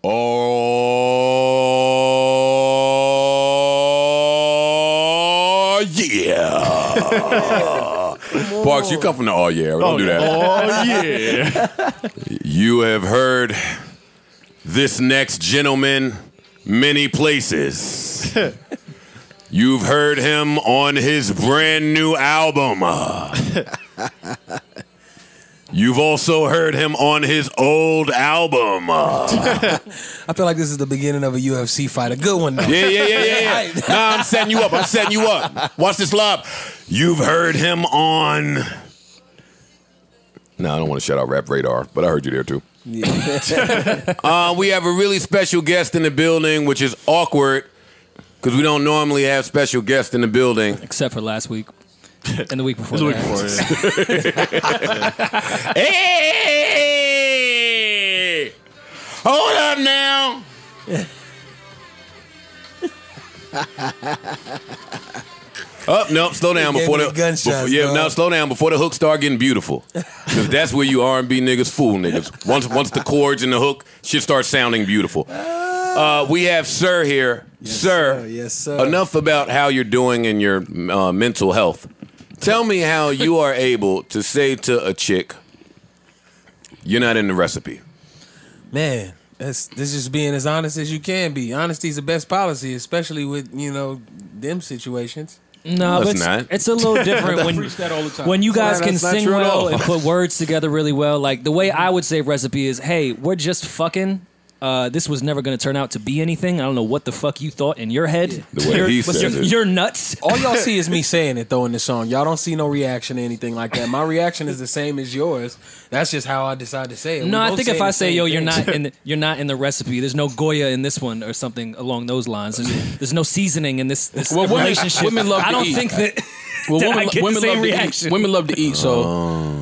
Oh, yeah. Parks, you come from the oh, yeah. Don't do that. Oh, yeah. You have heard this next gentleman many places. You've heard him on his brand new album. You've also heard him on his old album. I feel like this is the beginning of a UFC fight. A good one, though. Yeah. Nah, I'm setting you up. Watch this live. You've heard him on... No, I don't want to shout out Rap Radar, but I heard you there, too. Yeah. We have a really special guest in the building, which is awkward, because we don't normally have special guests in the building. Except for last week. And the week before. Hey! Hold up now. No, slow down before the gunshots. Slow down before the hook start getting beautiful. Because that's where you R&B niggas fool niggas. Once the chords and the hook, shit starts sounding beautiful. We have SiR here. Sir, yes, sir. Enough about how you're doing in your mental health. Tell me how you are able to say to a chick, you're not in the recipe. Man, this just being as honest as you can be. Honesty is the best policy, especially with, them situations. No, it's not. It's a little different when you guys can sing well and put words together really well. Like, the way I would say recipe is, hey, we're just fucking. This was never going to turn out to be anything. I don't know what the fuck you thought in your head. Yeah. The way he says it. You're nuts. All y'all see is me saying it, though, in the song. Y'all don't see no reaction or anything like that. My reaction is the same as yours. That's just how I decide to say it. No, I think if I say, yo, you're not in the recipe. There's no Goya in this one or something along those lines. There's no seasoning in this relationship. Women love I don't to eat. think that. Well, women love to eat. Women love to eat. So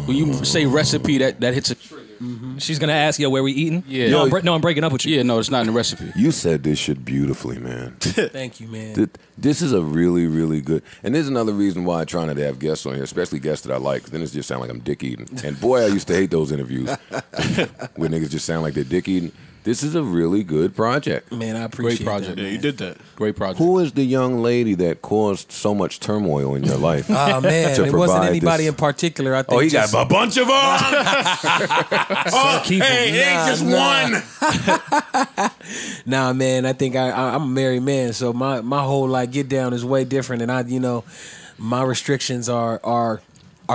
when you say recipe, that hits a trigger. Mm-hmm. She's gonna ask, yo, where we eating? Yeah. No, I'm breaking up with you. Yeah, no, it's not in the recipe. You said this shit beautifully, man. Thank you, man. This is a really, really good. And there's another reason why I try not to have guests on here, especially guests that I like. Then it just sound like I'm dick eating. And boy, I used to hate those interviews where niggas just sound like they're dick eating. This is a really good project. Man, I appreciate Great project. that. Yeah, you did that. Great project. Who is the young lady that caused so much turmoil in your life? Oh, man. It wasn't anybody in particular. I think he got a bunch of them. It ain't just one. Nah, man. I think I'm a married man, so my whole get down is way different, and my restrictions are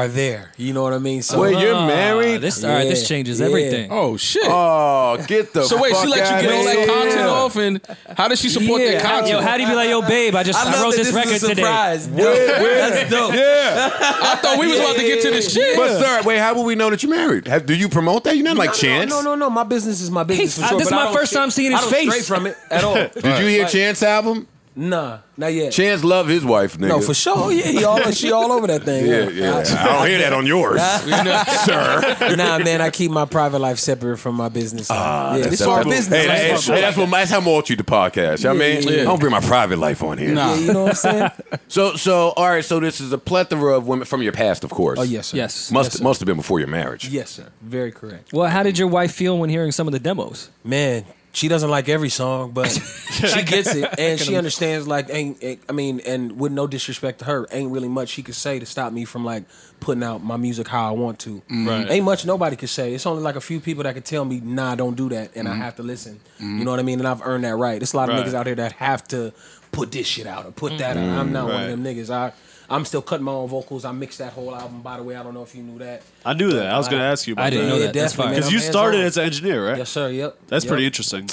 there. You know what I mean? So wait, you're married? This changes everything. Oh shit! Oh, get the. So wait, she let you get all that content off, and how does she support that content? Yo, how do you be like, yo, babe? I wrote this record today. That's dope. Yeah, I thought we was about to get to the shit. But sir, wait, how will we know that you're married? Do you promote that? You're not like Chance. No. My business is my business for sure. This is my first time seeing his face. I don't stray from it at all. Did you hear Chance album? Nah, not yet. Chance love his wife, nigga. No, for sure. Yeah, she all over that thing. Yeah. I don't hear that on yours, sir. Nah, man, I keep my private life separate from my business. This is my business. Hey, that's how I'm all treat the podcast. I mean, I don't bring my private life on here. Nah. Yeah, you know what I'm saying? So, all right. So this is a plethora of women from your past, of course. Oh yes, sir. Yes. Must have been before your marriage. Yes, sir. Very correct. Well, how did your wife feel when hearing some of the demos? Man, she doesn't like every song, but she gets it, and she understands. And with no disrespect to her, ain't really much she could say to stop me from putting out my music how I want to. Right. Ain't much nobody could say. It's only a few people that could tell me, nah, don't do that, and I have to listen. You know what I mean? And I've earned that right. There's a lot of niggas out here that have to put this shit out or put that out. I'm not one of them niggas. I'm still cutting my own vocals. I mixed that whole album, by the way. I don't know if you knew that. I knew that. I was going to ask you about that. I didn't know that. That's fine. Because you started as an engineer, right? Yes, sir. Yep. That's pretty interesting.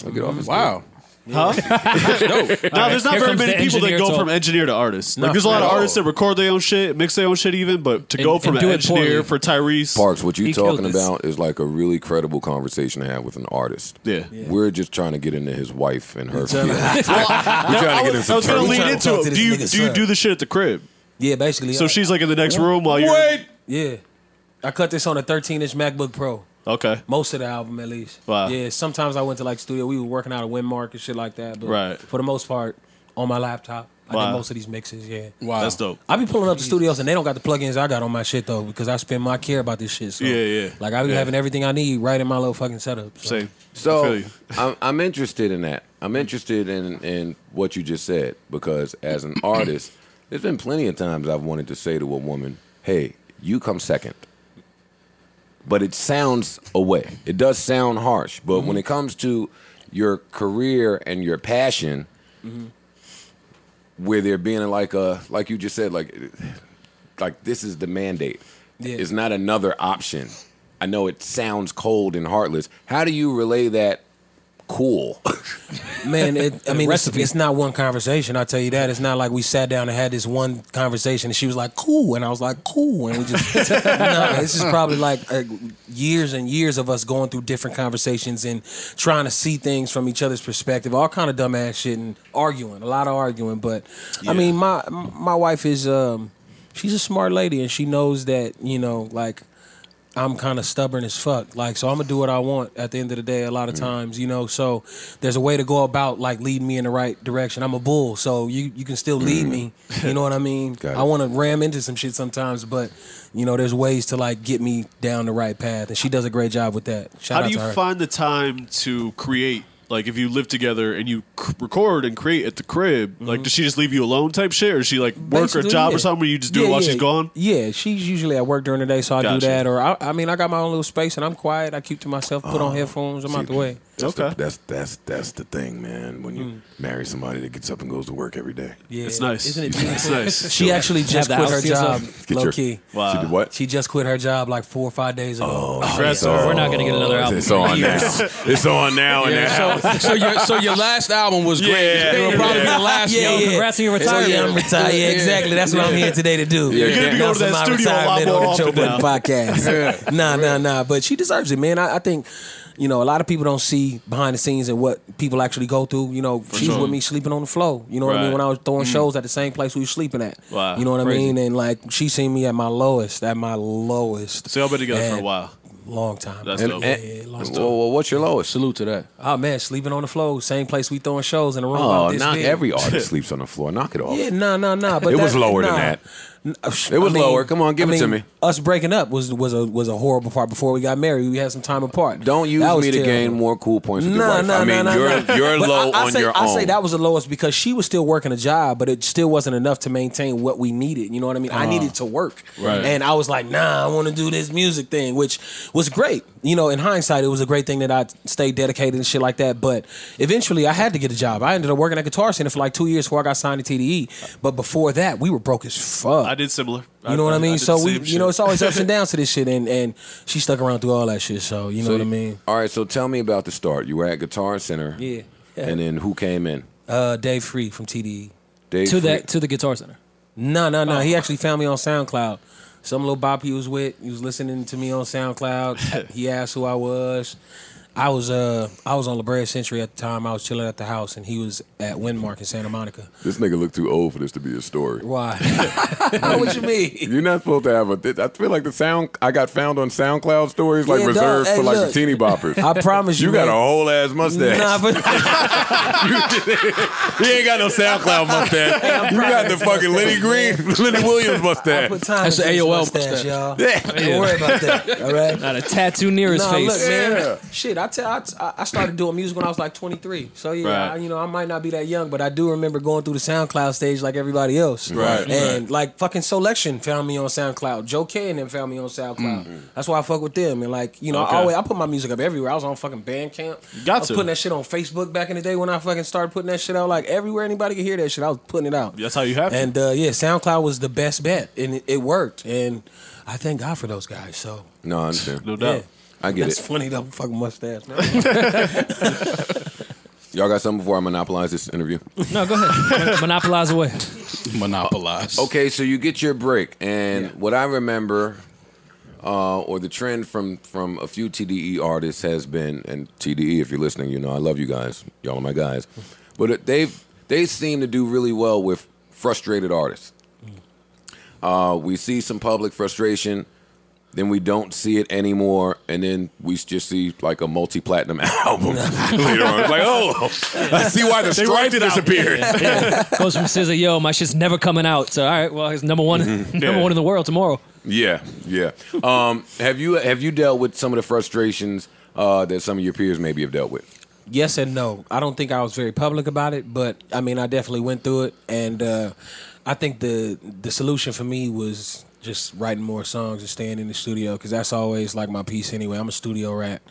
Wow. Huh? Now, there's not very many people that go from engineer to artist. There's a lot of artists that record their own shit, mix their own shit even, but to go from an engineer for Tyrese. Parks, what you're talking about is a really credible conversation to have with an artist. Yeah. We're just trying to get into his wife and her feelings. I was going to lead into it. Do you do the shit at the crib? Yeah, basically. So she's in the next room while you're... Wait! Yeah. I cut this on a 13-inch MacBook Pro. Okay. Most of the album, at least. Wow. Yeah, sometimes I went to studio. We were working out of Windmark and shit like that. But for the most part, on my laptop. I did most of these mixes, yeah. Wow. That's dope. I be pulling up the studios and they don't got the plugins I got on my shit though, because I spend my care about this shit. So, yeah. Like I be having everything I need right in my little fucking setup. So. Same. So I'm interested in that. I'm interested in what you just said, because as an artist, there's been plenty of times I've wanted to say to a woman, hey, you come second. But it sounds away. It does sound harsh. But when it comes to your career and your passion, where there being like you just said, like this is the mandate. Yeah. It's not another option. I know it sounds cold and heartless. How do you relay that cool? Man, it's not one conversation, I'll tell you that. It's not like we sat down and had this one conversation and she was like, cool, and I was like, cool, and we just, no, this is probably like years and years of us going through different conversations and trying to see things from each other's perspective, all kind of dumbass shit and arguing, a lot of arguing, but I mean, my wife is, she's a smart lady and she knows that, you know, like, I'm kind of stubborn as fuck. Like, so I'm going to do what I want at the end of the day a lot of times, you know. So there's a way to go about, like, leading me in the right direction. I'm a bull, so you can still lead me. You know what I mean? I want to ram into some shit sometimes, but, you know, there's ways to, like, get me down the right path. And she does a great job with that. Shout out to her. How do you find the time to create? Like, if you live together and you record and create at the crib, like, does she just leave you alone type shit? Or does she, like, work or job or something where you just do it while she's gone? Yeah, she's usually at work during the day, so I do that. Or, I mean, I got my own little space and I'm quiet. I keep to myself, put on headphones, I'm out the way. That's the thing, man. When you marry somebody that gets up and goes to work every day. Yeah, it's nice. Isn't it beautiful? It's nice. She actually just quit her job, low key. Wow. She did what? She just quit her job like 4 or 5 days ago. We're not gonna get another album. It's on now. It's on now. So your last album was great. It will probably be the last. Congrats on your retirement. I'm retired. Yeah, exactly. That's what I'm here today to do. You're gonna be going to that studio a lot more often now. Podcast. Nah. But she deserves it, man. I think. You know, a lot of people don't see behind the scenes and what people actually go through. You know, she's with me sleeping on the floor. You know what I mean? When I was throwing shows at the same place we were sleeping at. Wow. You know what I mean? And like, she seen me at my lowest. So y'all been together for a while. Long time. That's dope. Well, what's your lowest? Salute to that. Oh man, sleeping on the floor, same place we throwing shows in a room. Oh, not every artist sleeps on the floor. Knock it off. Yeah, nah. But it was lower than that. It was lower. Come on, give it to me. Us breaking up was a horrible part. Before we got married, we had some time apart. Don't use me to gain more cool points with your wife. You're low on your own. I say that was the lowest because she was still working a job, but it still wasn't enough to maintain what we needed. You know what I mean? I needed to work, and I was like, nah, I want to do this music thing, which was great. You know, in hindsight, it was a great thing that I stayed dedicated and shit like that. But eventually, I had to get a job. I ended up working at Guitar Center for like 2 years before I got signed to TDE. But before that, we were broke as fuck. I did similar. You know what I mean? So we, you know, it's always ups and downs to this shit, and she stuck around through all that shit. So you know what I mean? All right. So tell me about the start. You were at Guitar Center, and then who came in? Dave Free from TDE. To the Guitar Center. No. He actually found me on SoundCloud. Some little bop he was with. He was listening to me on SoundCloud. He asked who I was. I was on La Brea Century at the time. I was chilling at the house, and he was at Windmark in Santa Monica. This nigga looked too old for this to be a story. Why? What you mean? You're not supposed to have I feel like the sound I got found on SoundCloud stories like reserved for like the teeny boppers. I promise you. You got a whole ass mustache. Nah, but he ain't got no SoundCloud mustache. You got the fucking Lenny Williams mustache. That's the AOL mustache, y'all. Yeah. Don't worry about that. All right. Not a tattoo near his face. Look, man. Shit, I started doing music when I was like 23. So yeah, I might not be that young, but I do remember going through the SoundCloud stage like everybody else. And like fucking Selection found me on SoundCloud. Joe K and them found me on SoundCloud. That's why I fuck with them. And like, you know, I put my music up everywhere. I was on fucking Bandcamp. I was putting that shit on Facebook back in the day when I fucking started putting that shit out. Like everywhere anybody could hear that shit, I was putting it out. That's how you have to. And SoundCloud was the best bet, and it worked. And I thank God for those guys. So no, I understand. No doubt. Yeah. I get That's funny though, fucking mustache, man. Y'all got something before I monopolize this interview? No, go ahead. Monopolize away. Monopolize. Okay, so you get your break, and what I remember, or the trend from a few TDE artists has been, and TDE, if you're listening, you know I love you guys. Y'all are my guys. But they seem to do really well with frustrated artists. We see some public frustration. then we don't see it anymore, and then we just see like a multi-platinum album later on. It's like, oh, I see why the Stripes disappeared. Goes from SZA, yo, my shit's never coming out. So all right, well, it's number one in the world tomorrow. Yeah. Have you dealt with some of the frustrations that some of your peers maybe have dealt with? Yes and no. I don't think I was very public about it, but I mean, I definitely went through it, and I think the solution for me was just writing more songs and staying in the studio, because that's always like my piece anyway. I'm a studio rat,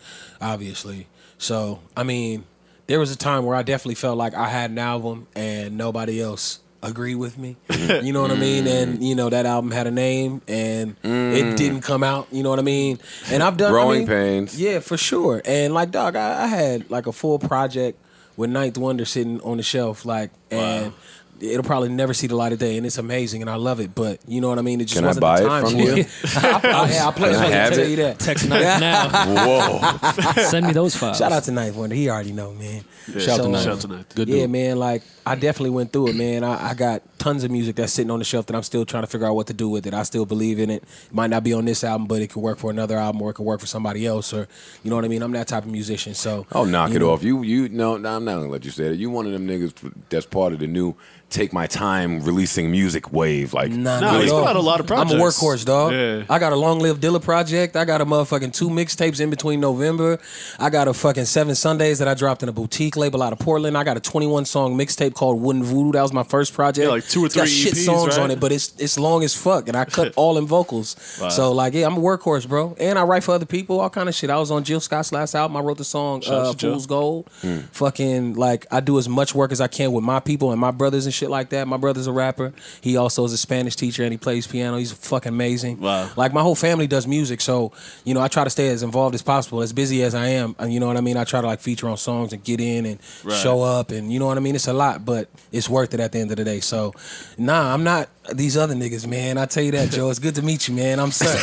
obviously. So, I mean, there was a time where I definitely felt like I had an album and nobody else agreed with me. You know what I mean? And, you know, that album had a name and it didn't come out. You know what I mean? And I've done... Growing pains. Yeah, for sure. And, like, dog, I had, like, a full project with Ninth Wonder sitting on the shelf, like, and... It'll probably never see the light of day, and it's amazing, and I love it. But you know what I mean? It just wasn't the time from you? I'll play it. I tell you that. Text Ninth now. Whoa! Send me those files. Shout out to Ninth Wonder. He already know, man. Yeah, shout out to Ninth. Good dude. Yeah, man. Like I definitely went through it, man. I got tons of music that's sitting on the shelf that I'm still trying to figure out what to do with it. I still believe in it. It might not be on this album, but it could work for another album, or it could work for somebody else, or you know what I mean. I'm that type of musician. So knock it off. You no, I'm not gonna let you say it. You one of them niggas that's part of the new take my time releasing music wave. Like, no, he's put out a lot of projects. I'm a workhorse, dog. Yeah. I got a Long Live Dilla project. I got a motherfucking 2 mixtapes in between November. I got a fucking 7 Sundays that I dropped in a boutique label out of Portland. I got a 21-song mixtape called Wooden Voodoo. That was my first project. Yeah, like 2 or 3 it's got EPs, shit songs right? on it, but it's long as fuck, and I cut all in vocals. Wow. So, like, yeah, I'm a workhorse, bro. And I write for other people, all kind of shit. I was on Jill Scott's last album. I wrote the song Fool's Gold. Fucking, like, I do as much work as I can with my people and my brothers and shit like that. My brother's a rapper. He also is a Spanish teacher, and he plays piano. He's fucking amazing. Wow. Like, my whole family does music, so, you know, I try to stay as involved as possible, as busy as I am. And you know what I mean? I try to, like, feature on songs and get in and show up, and you know what I mean? It's a lot, but it's worth it at the end of the day. So, nah, I'm not these other niggas, man. I tell you that, Joe. It's good to meet you, man. I'm sorry.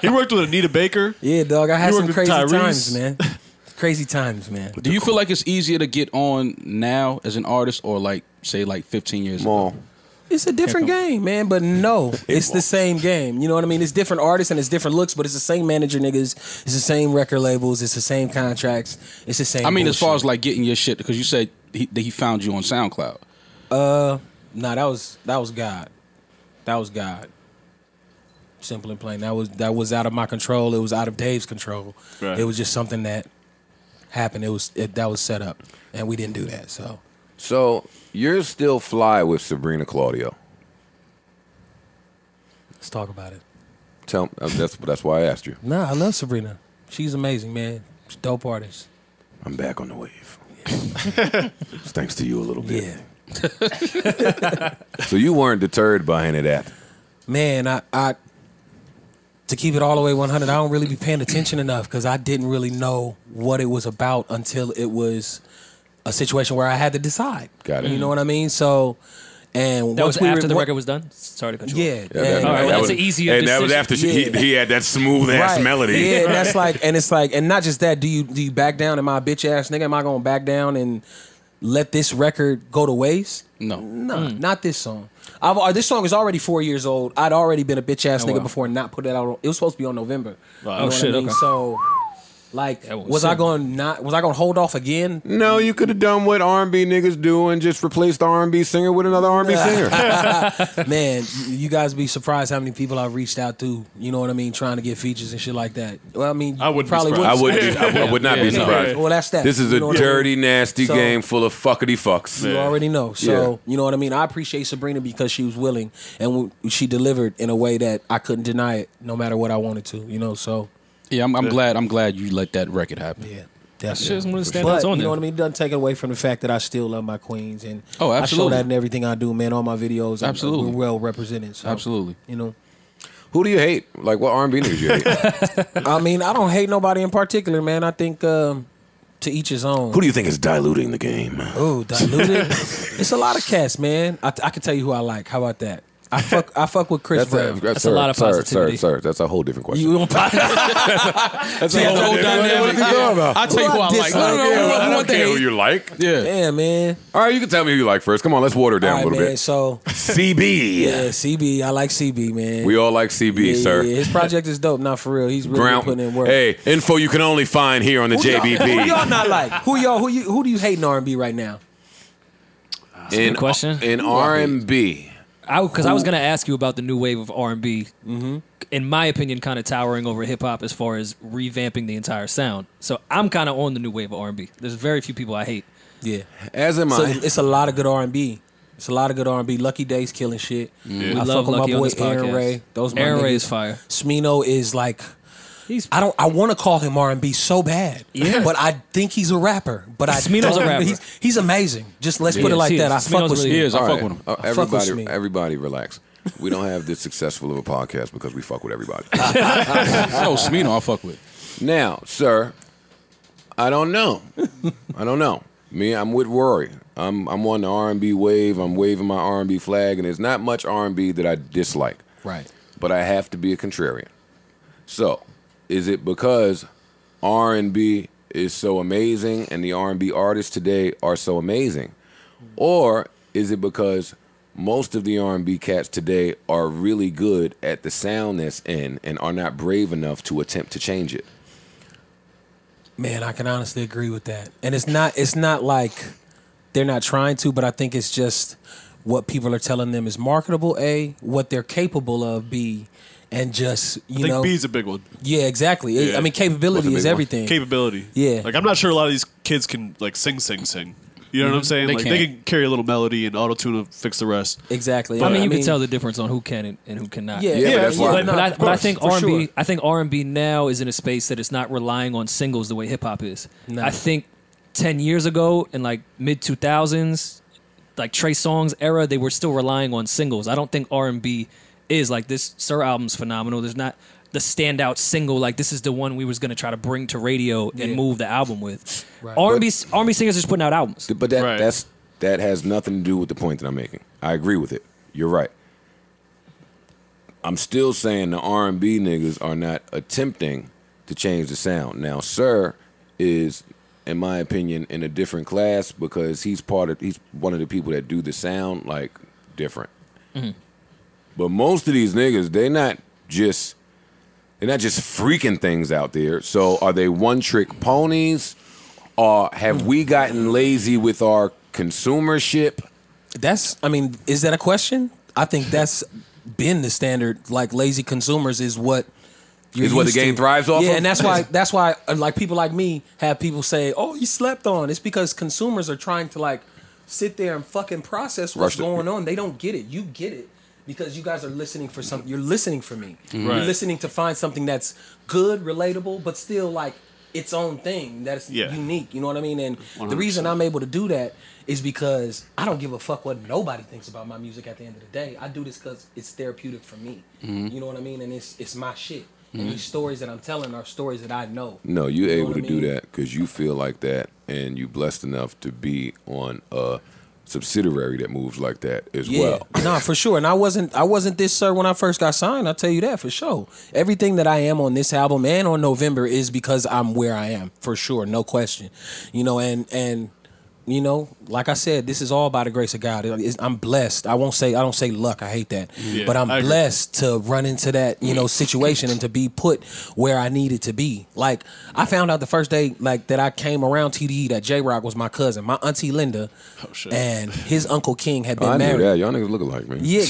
He worked with Anita Baker. Yeah, dog. I had some crazy times, man. Crazy times, man. Do you feel like it's easier to get on now as an artist, or like, say, like 15 years ago? It's a different game, man, but no, it's the same game. You know what I mean? It's different artists and it's different looks, but it's the same manager niggas. It's the same record labels. It's the same contracts. It's the same. I mean, bullshit. as far as like getting your shit, because you said he found you on SoundCloud. Nah, that was God. That was God. Simple and plain. That was out of my control. It was out of Dave's control. Right. It was just something that happened. That was set up, and we didn't do that. So you're still fly with Sabrina Claudio. Let's talk about it. Tell that's why I asked you. Nah, I love Sabrina. She's amazing, man. She's a dope artist. I'm back on the wave. Yeah. Thanks to you a little bit. Yeah. So you weren't deterred by any of that? Man, I to keep it all the way 100, I don't really be paying attention enough, because I didn't really know what it was about until it was a situation where I had to decide. Got it. You know what I mean? So, and that was after the record was done. Sorry to cut you off. Yeah. That's an easier decision. That was after he had that smooth ass melody. Yeah, and that's like, and not just that. Do you back down? Am I a bitch ass nigga? Am I gonna back down and let this record go to waste? No, not this song. This song is already 4 years old. I'd already been a bitch ass nigga before and not put it out. It was supposed to be on November. Right. You know what I mean? Okay. So, like, was I going to hold off again? No, you could have done what R&B niggas do and just replaced the R&B singer with another R&B singer. Man, you guys be surprised how many people I've reached out to, you know what I mean, trying to get features and shit like that. Well, I mean, I would probably would. I would not be surprised. Well, that's that. This is a dirty, nasty game full of fuckity fucks. You already know. So, you know what I mean? I appreciate Sabrina because she was willing, and she delivered in a way that I couldn't deny it no matter what I wanted to, you know, so. Yeah, I'm glad you let that record happen. Yeah, definitely. But you know what I mean? It doesn't take away from the fact that I still love my queens, and I show that in everything I do, man. All my videos, absolutely, we're well represented. So, absolutely, you know. Who do you hate? Like, what R&B niggas you hate? I mean, I don't hate nobody in particular, man. I think to each his own. Who do you think is diluting the game? Oh, diluted? It's a lot of cats, man. I can tell you who I like. How about that? I fuck with Chris Brown. That's a lot of positivity. Sir, that's a whole different question. You don't That's a whole dynamic. What are you talking about? I'll tell you who I like. I don't care who you like. Yeah, man. All right, you can tell me who you like first. Come on, let's water it down a little bit. So CB. Yeah, CB. I like CB, man. We all like CB, sir. Yeah, his project is dope. Not for real. He's really putting in work. Hey, info you can only find here on the JBP. Who y'all not like? Who do you hate in R&B right now? Good question. In R&B. Because I was going to ask you about the new wave of R&B. Mm-hmm. In my opinion, kind of towering over hip hop as far as revamping the entire sound. So I'm kind of on the new wave of R&B. There's very few people I hate. Yeah, as am I. It's a lot of good R&B. It's a lot of good R&B. Lucky Day's killing shit. Yeah. I fuck with my boy Aaron Ray. Aaron Ray is fire. Smino is like. I want to call him R&B so bad, but I think he's a rapper. But Smino's a rapper. He's amazing. Just let's put it like that. I fuck with Smino. I fuck with him. Everybody relax. We don't have this successful of a podcast because we fuck with everybody. No, Smino I fuck with. Now, sir, I don't know. Me, I'm with Rory. I'm on the R&B wave. I'm waving my R&B flag, and there's not much R&B that I dislike. Right. But I have to be a contrarian. So, is it because R&B is so amazing and the R&B artists today are so amazing? Or is it because most of the R&B cats today are really good at the sound that's in and are not brave enough to attempt to change it? Man, I can honestly agree with that. And it's not like they're not trying to, but I think it's just what people are telling them is marketable, A, what they're capable of, B, and just, I think B is a big one. Yeah, exactly. Yeah. I mean, capability is everything. Capability. Yeah. Like, I'm not sure a lot of these kids can, like, sing. You know what I'm saying? They can carry a little melody and auto-tune to fix the rest. Exactly. But, I mean, you can tell the difference on who can and who cannot. But I think R&B. I think R&B now is in a space that it's not relying on singles the way hip hop is. No. I think 10 years ago, in like mid 2000s, like Trey Songz era, they were still relying on singles. I don't think R&B is like this. SiR album's phenomenal. There's not the standout single like this is the one we was going to try to bring to radio and move the album with. Right. R&B singers just putting out albums. But that has nothing to do with the point that I'm making. I agree with it. You're right. I'm still saying the R&B niggas are not attempting to change the sound. Now, SiR is, in my opinion, in a different class because he's one of the people that do the sound like different. Mm-hmm. But most of these niggas, they're not just freaking things out there. So are they one-trick ponies? Or have we gotten lazy with our consumership? Is that a question? I think that's been the standard. Like, lazy consumers is what the game thrives off of? Yeah, and that's why like people like me have people say, "Oh, you slept on." It's because consumers are trying to like sit there and fucking process what's going on. They don't get it. You get it. Because you guys are listening for something. You're listening for me. Right. You're listening to find something that's good, relatable, but still like its own thing that's unique. You know what I mean? And 100%. The reason I'm able to do that is because I don't give a fuck what nobody thinks about my music at the end of the day. I do this because it's therapeutic for me. Mm-hmm. You know what I mean? And it's my shit. Mm-hmm. And these stories that I'm telling are stories that I know. No, you're able to do that because you feel like that and you're blessed enough to be on a subsidiary that moves like that as well. No, for sure. And I wasn't this SiR when I first got signed. I'll tell you that for sure. Everything that I am on this album and on November is because I'm where I am, for sure, no question. And like I said, this is all by the grace of God. I'm blessed. I don't say luck. I hate that. Yeah, but I'm blessed to run into that, situation and to be put where I needed to be. Like, I found out the first day like that I came around TDE that J-Rock was my cousin. My auntie Linda and his uncle King had been married. Yeah, y'all niggas look alike, man. Yeah,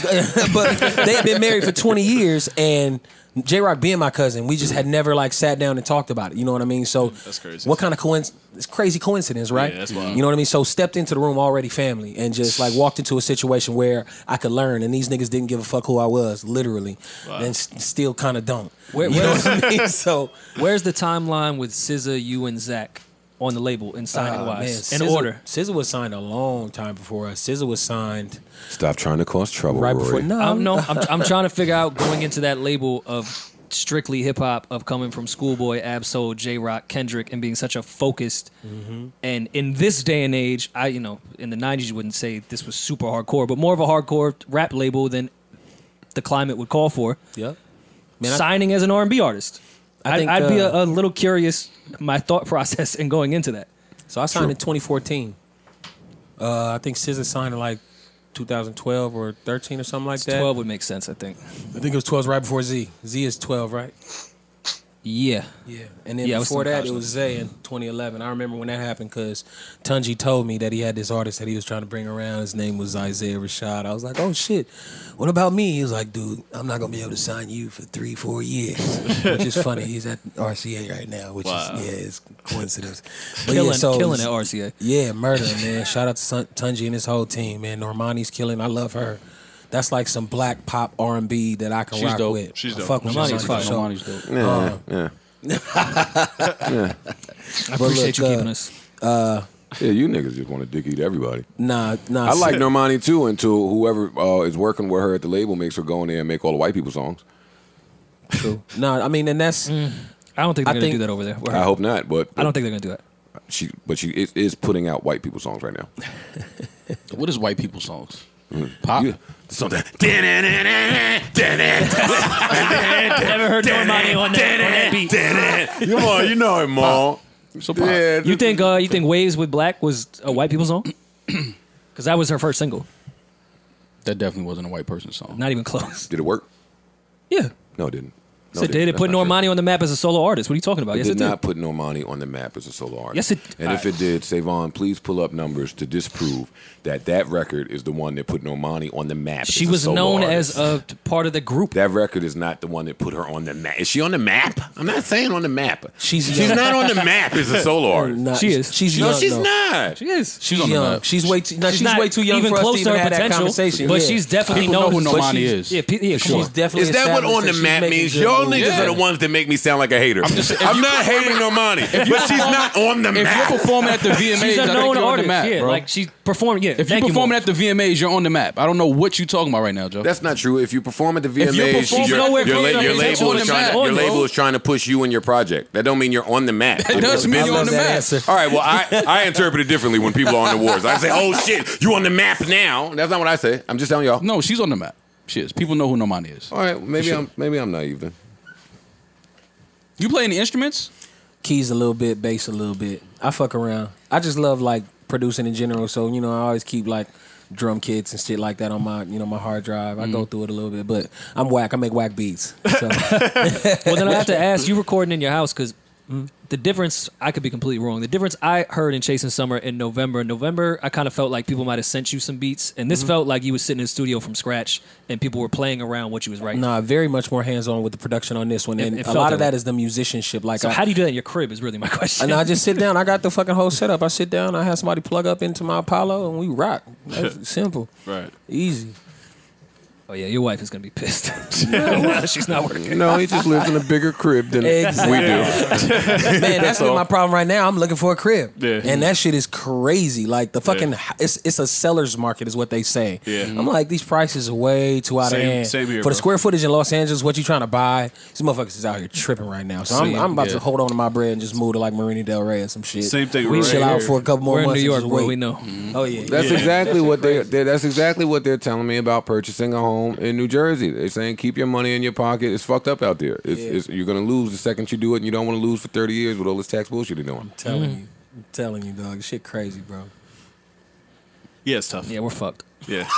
but they had been married for 20 years and J-Rock being my cousin, we just had never like sat down and talked about it. You know what I mean? So that's crazy. What kind of it's crazy coincidence, right? Yeah, that's wild. You know what I mean? So stepped into the room already family and just like walked into a situation where I could learn, and these niggas didn't give a fuck who I was, literally, and still kind of don't. You know what I mean? So where's the timeline with SZA, you, and Zach on the label and signing wise? In order. SZA was signed a long time before us. SZA was signed. Stop trying to cause trouble, right Rory. before. I'm trying to figure out going into that label of strictly hip hop, of coming from Schoolboy, Ab-Soul, J-Rock, Kendrick, and being such a focused. Mm-hmm. And in this day and age, in the 90s you wouldn't say this was super hardcore, but more of a hardcore rap label than the climate would call for. Yep. Signing as an R&B artist. I'd be a little curious, my thought process in going into that. So I signed in 2014. I think SZA signed in like 2012 or 13 or something like that. 12 would make sense, I think. I think it was 12 right before Z. Z is 12, right? Yeah. Yeah. And then before that, it was Zay in 2011. I remember when that happened because Tunji told me that he had this artist that he was trying to bring around. His name was Isaiah Rashad. I was like, oh, shit. What about me? He was like, dude, I'm not going to be able to sign you for 3-4 years. Which is funny. He's at RCA right now, which is, it's coincidence. But killing at RCA. Yeah, murder, man. Shout out to Tunji and his whole team, man. Normani's killing. I love her. That's like some black pop R&B that I can rock dope. with. She's dope. Fuck with Normani's fine. Normani's dope. Yeah. I appreciate you keeping us. Yeah, you niggas just want to dick eat everybody. Nah. I like Normani too until whoever is working with her at the label makes her go in there and make all the white people songs. True. No, I mean, and that's. I don't think they're going to do that over there. I hope not, but I don't think they're going to do that. She is putting out white people songs right now. What is white people songs? Pop. Something. Never heard Normani on that beat. Come on, you know it, Mom. So pop. Yeah, You think Waves with Black was a white people song? Because that was her first single. That definitely wasn't a white person's song. Not even close. Did it work? Yeah. No, it didn't. No, So did it put Normani on the map as a solo artist? What are you talking about? It Yes, did it did. not put Normani on the map as a solo artist. Yes, it. And if it did, Savon, please pull up numbers to disprove that record is the one that put Normani on the map. She as a was solo known artist. as a part of the group. That record is not the one that put her on the map. Is she on the map? I'm not saying on the map. She's not on the map as a solo artist. Nah, She is. She's No, young, she's though. not. She is. She's on the young. map. She's way too. She's not way too young even for us close to even her have that potential, conversation. but Yeah. she's definitely People know who known. Normani is. Yeah, She's sure. definitely. Is that what established on the she's map making means? good Y'all moves. niggas are the ones that make me sound like a hater. I'm not hating Normani, but she's not on the If map. you're performing at the VMAs, She's a I think known you're on the artist. map, Yeah, bro. like she performed. Yeah, If you're performing at the VMAs, you're on the map. I don't know what you're talking about right now, Joe. That's not true. If you perform at the If you're VMAs, performing your nowhere close to label potential is on the trying map, your bro. label is trying to push you and your project. That don't mean you're on the map. It does mean you're on the that map. answer. All right, well, I interpret it differently when people are on the awards. I say, oh, shit, you on the map now. That's not what I say. I'm just telling y'all. No, she's on the map. She is. People know who Normani is. All right, maybe I'm naive then. You play any instruments? Keys a little bit, bass a little bit. I fuck around. I just love like producing in general. So I always keep like drum kits and shit like that on my my hard drive. I go through it a little bit, but I'm whack. I make whack beats. So. Well, then I have to ask you, recording in your house, because the difference, I could be completely wrong. The difference I heard in Chasing Summer in November, I kind of felt like people might have sent you some beats, and this felt like you was sitting in the studio from scratch, and people were playing around what you was writing. Nah, very much more hands-on with the production on this one, and It a felt lot of that that way. is the musicianship. Like, So how do you do that in your crib is really my question. and I just sit down. I got the fucking whole setup. I sit down. I have somebody plug up into my Apollo, and we rock. That's simple, Right. easy. Oh yeah, your wife is gonna be pissed. She's not working. No, he just lives in a bigger crib than Exactly. we do. Man, that's been my problem right now. I'm looking for a crib, Yeah. and that shit is crazy. Like the fucking, it's a seller's market, is what they say. Yeah. I'm like, these prices are way too out of hand. Same here, for the bro. square footage in Los Angeles, what you trying to buy? These motherfuckers is out here tripping right now. So I'm about to hold on to my bread and just move to like Marina Del Rey or some shit. Same thing. We right chill out here. for a couple more We're in months. New and York, just bro. wait. We know. Oh yeah, That's exactly what that's exactly what they're telling me about purchasing a home in New Jersey. They're saying keep your money in your pocket. It's fucked up out there. You're gonna lose the second you do it, and you don't want to lose for 30 years with all this tax bullshit you're doing. I'm telling you, dog. This shit crazy, bro. Yeah, it's tough. Yeah, we're fucked. Yeah.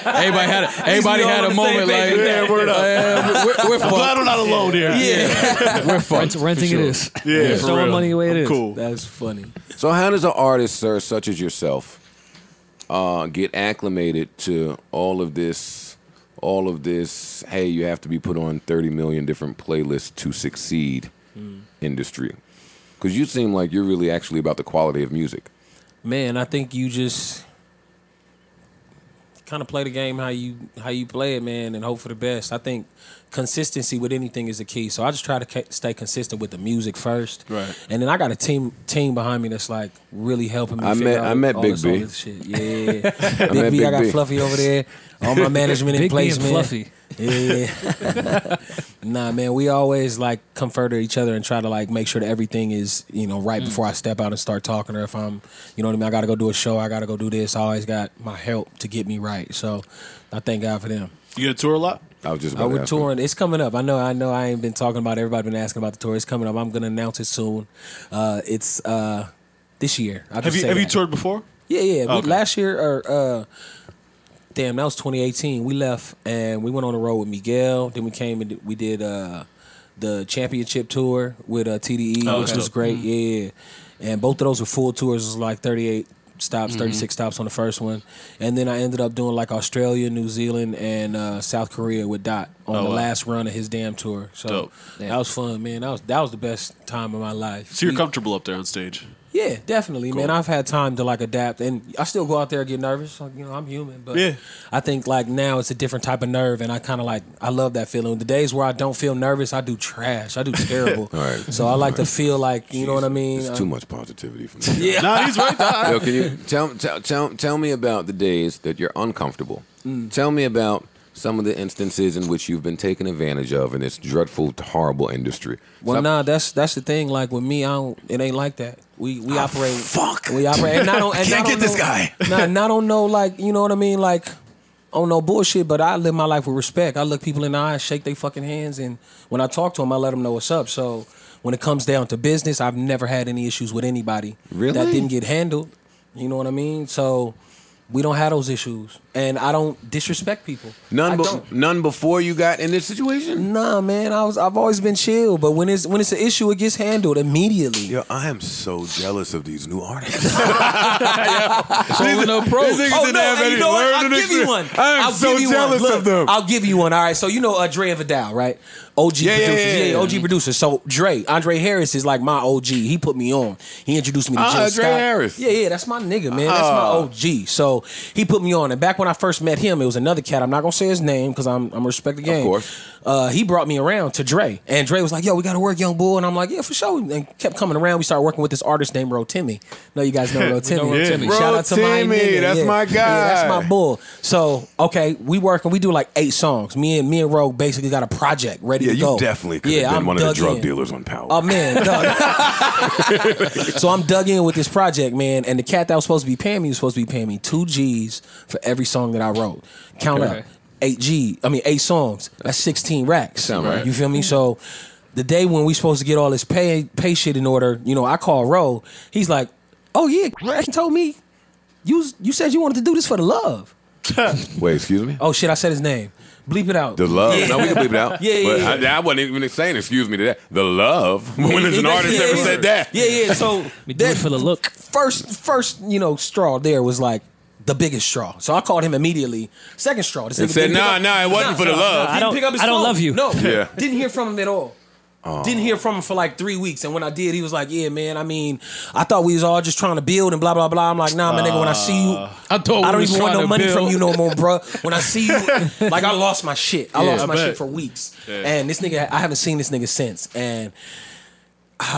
Everybody had a moment like, Yeah, word up. we're I'm glad fucked. I'm not alone here. Yeah, we're fucked. Renting it is. Yeah, for Throwing real. money the way it is. Cool. That's funny. So how does an artist, sir, such as yourself, get acclimated to all of this? Hey, you have to be put on 30 million different playlists to succeed. Industry, because you seem like you're really actually about the quality of music. Man, I think you just kind of play the game how you play it, man, and hope for the best. I think consistency with anything is the key. So I just try to stay consistent with the music first, Right. And then I got a team behind me that's like really helping me. I met Big B. all this shit. Yeah, met Big B. Big I got B. Fluffy over there. All my management in Big B place, and man. Fluffy. Yeah. Nah, man, we always like confer to each other and try to like make sure that everything is, right before I step out and start talking, or if I'm, you know what I mean, I got to go do a show, I got to go do this. I always got my help to get me right. So I thank God for them. You get to tour a lot? I was just about we're touring. It's coming up. I know. I ain't been talking about it. Everybody been asking about the tour. It's coming up. I'm gonna announce it soon. It's this year. Have you toured before? Yeah. Okay. Last year or that was 2018. We left and we went on the road with Miguel. Then we came and we did the championship tour with TDE, which was great. Yeah. And both of those were full tours. It was like 38 stops, 36 stops on the first one. And then I ended up doing like Australia, New Zealand, and South Korea with Dot on the last run of his damn tour. So that was fun, man. That was the best time of my life. So you're comfortable up there on stage? Yeah, definitely, cool. Man. I've had time to like adapt, and I still go out there and get nervous. Like, I'm human, but I think like now it's a different type of nerve, and I kind of like I love that feeling. The days where I don't feel nervous, I do trash. I do terrible. Right. So I like to feel like you know what I mean. It's too much positivity for me. Yeah, no, he's right. Yo, can you tell me about the days that you're uncomfortable? Tell me about some of the instances in which you've been taken advantage of in this dreadful, horrible industry. Well, that's the thing. Like with me, it ain't like that. We operate. Fuck. We operate. And I can't get this guy. And I don't know, like you know what I mean, like. Oh no bullshit, but I live my life with respect. I look people in the eyes, shake their fucking hands, and when I talk to them, I let them know what's up. So when it comes down to business, I've never had any issues with anybody that didn't get handled. You know what I mean? So we don't have those issues, and I don't disrespect people. None before you got in this situation? Nah, man. I've always been chill, but when it's an issue, it gets handled immediately. Yo, I am so jealous of these new artists. It's all in the approach. I'll give you one. I am so jealous of them. I'll give you one. All right, so you know Dre Vidal, right? OG producers. Yeah, OG producers. So Andre Harris is like my OG. He put me on. He introduced me to Jill Scott. Andre Harris. Yeah, that's my nigga, man. That's my OG. So he put me on. And back when I first met him, it was another cat. I'm not gonna say his name because I'm respect the game. Of course. He brought me around to Dre. And Dre was like, yo, we gotta work, young bull. And I'm like, yeah, for sure. And kept coming around. We started working with this artist named Rotimi. No, you guys know Rotimi. Shout out to my nigga. That's my guy. Yeah, that's my bull. So, okay, we work and we do like 8 songs. Me and Ro basically got a project ready to go. You definitely could have been one of the drug dealers on Power. Oh, man. So I'm dug in with this project, man. And the cat that was supposed to be paying me was supposed to be paying me 2 G's for every song that I wrote. Count up. 8 songs. That's 16 racks. Sound right. You feel me? So the day when we supposed to get all this pay shit in order, I call Ro. He's like, oh yeah, Rack told me you said you wanted to do this for the love. Wait, excuse me? Oh shit, I said his name. Bleep it out. The love. Yeah. No, we can bleep it out. Yeah. But I wasn't even saying excuse me to that. The love. When has an artist ever said that? Yeah. So we do it for the look. First, straw there was like the biggest straw. So I called him immediately. Second straw. And said, nah, it wasn't for the love. I don't love you. No. Yeah. Didn't hear from him at all. Didn't hear from him for like 3 weeks. And when I did, he was like, yeah, man, I mean, I thought we was all just trying to build and blah, blah, blah. I'm like, nah, my nigga, when I see you, I don't even want no money from you no more, bro. When I see you, like I lost my shit. I lost my shit for weeks. Yeah. And this nigga, I haven't seen this nigga since. And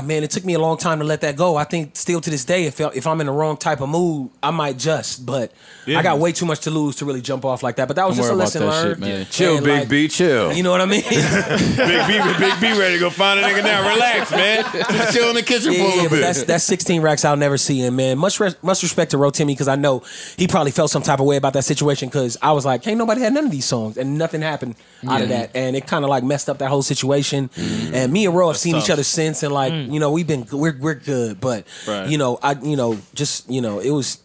man, it took me a long time to let that go. I think still to this day, if I'm in the wrong type of mood, I might just. But I got way too much to lose to really jump off like that. But that was just a lesson learned. Shit, man. Chill, Big B, chill. You know what I mean? Big B ready to go find a nigga now. Relax, man. Just chill in the kitchen for a little bit. That's 16 racks I'll never see. And man, much respect to Rotimi because I know he probably felt some type of way about that situation because I was like, ain't nobody had none of these songs and nothing happened out of that. And it kind of like messed up that whole situation. And me and Ro have seen each other since and like, we're good, but that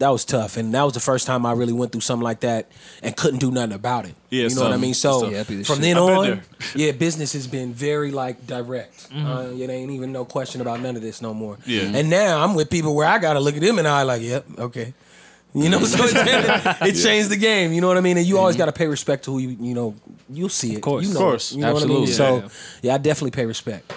was tough, and that was the first time I really went through something like that and couldn't do nothing about it. Yeah, you know what I mean. So from then on, business has been very like direct. It ain't even no question about none of this no more. Yeah, and now I'm with people where I gotta look at them and I like, yep, okay. So it changed the game. You know what I mean? And you always got to pay respect to who you'll see it. Of course. You know absolutely. What I mean? So I definitely pay respect.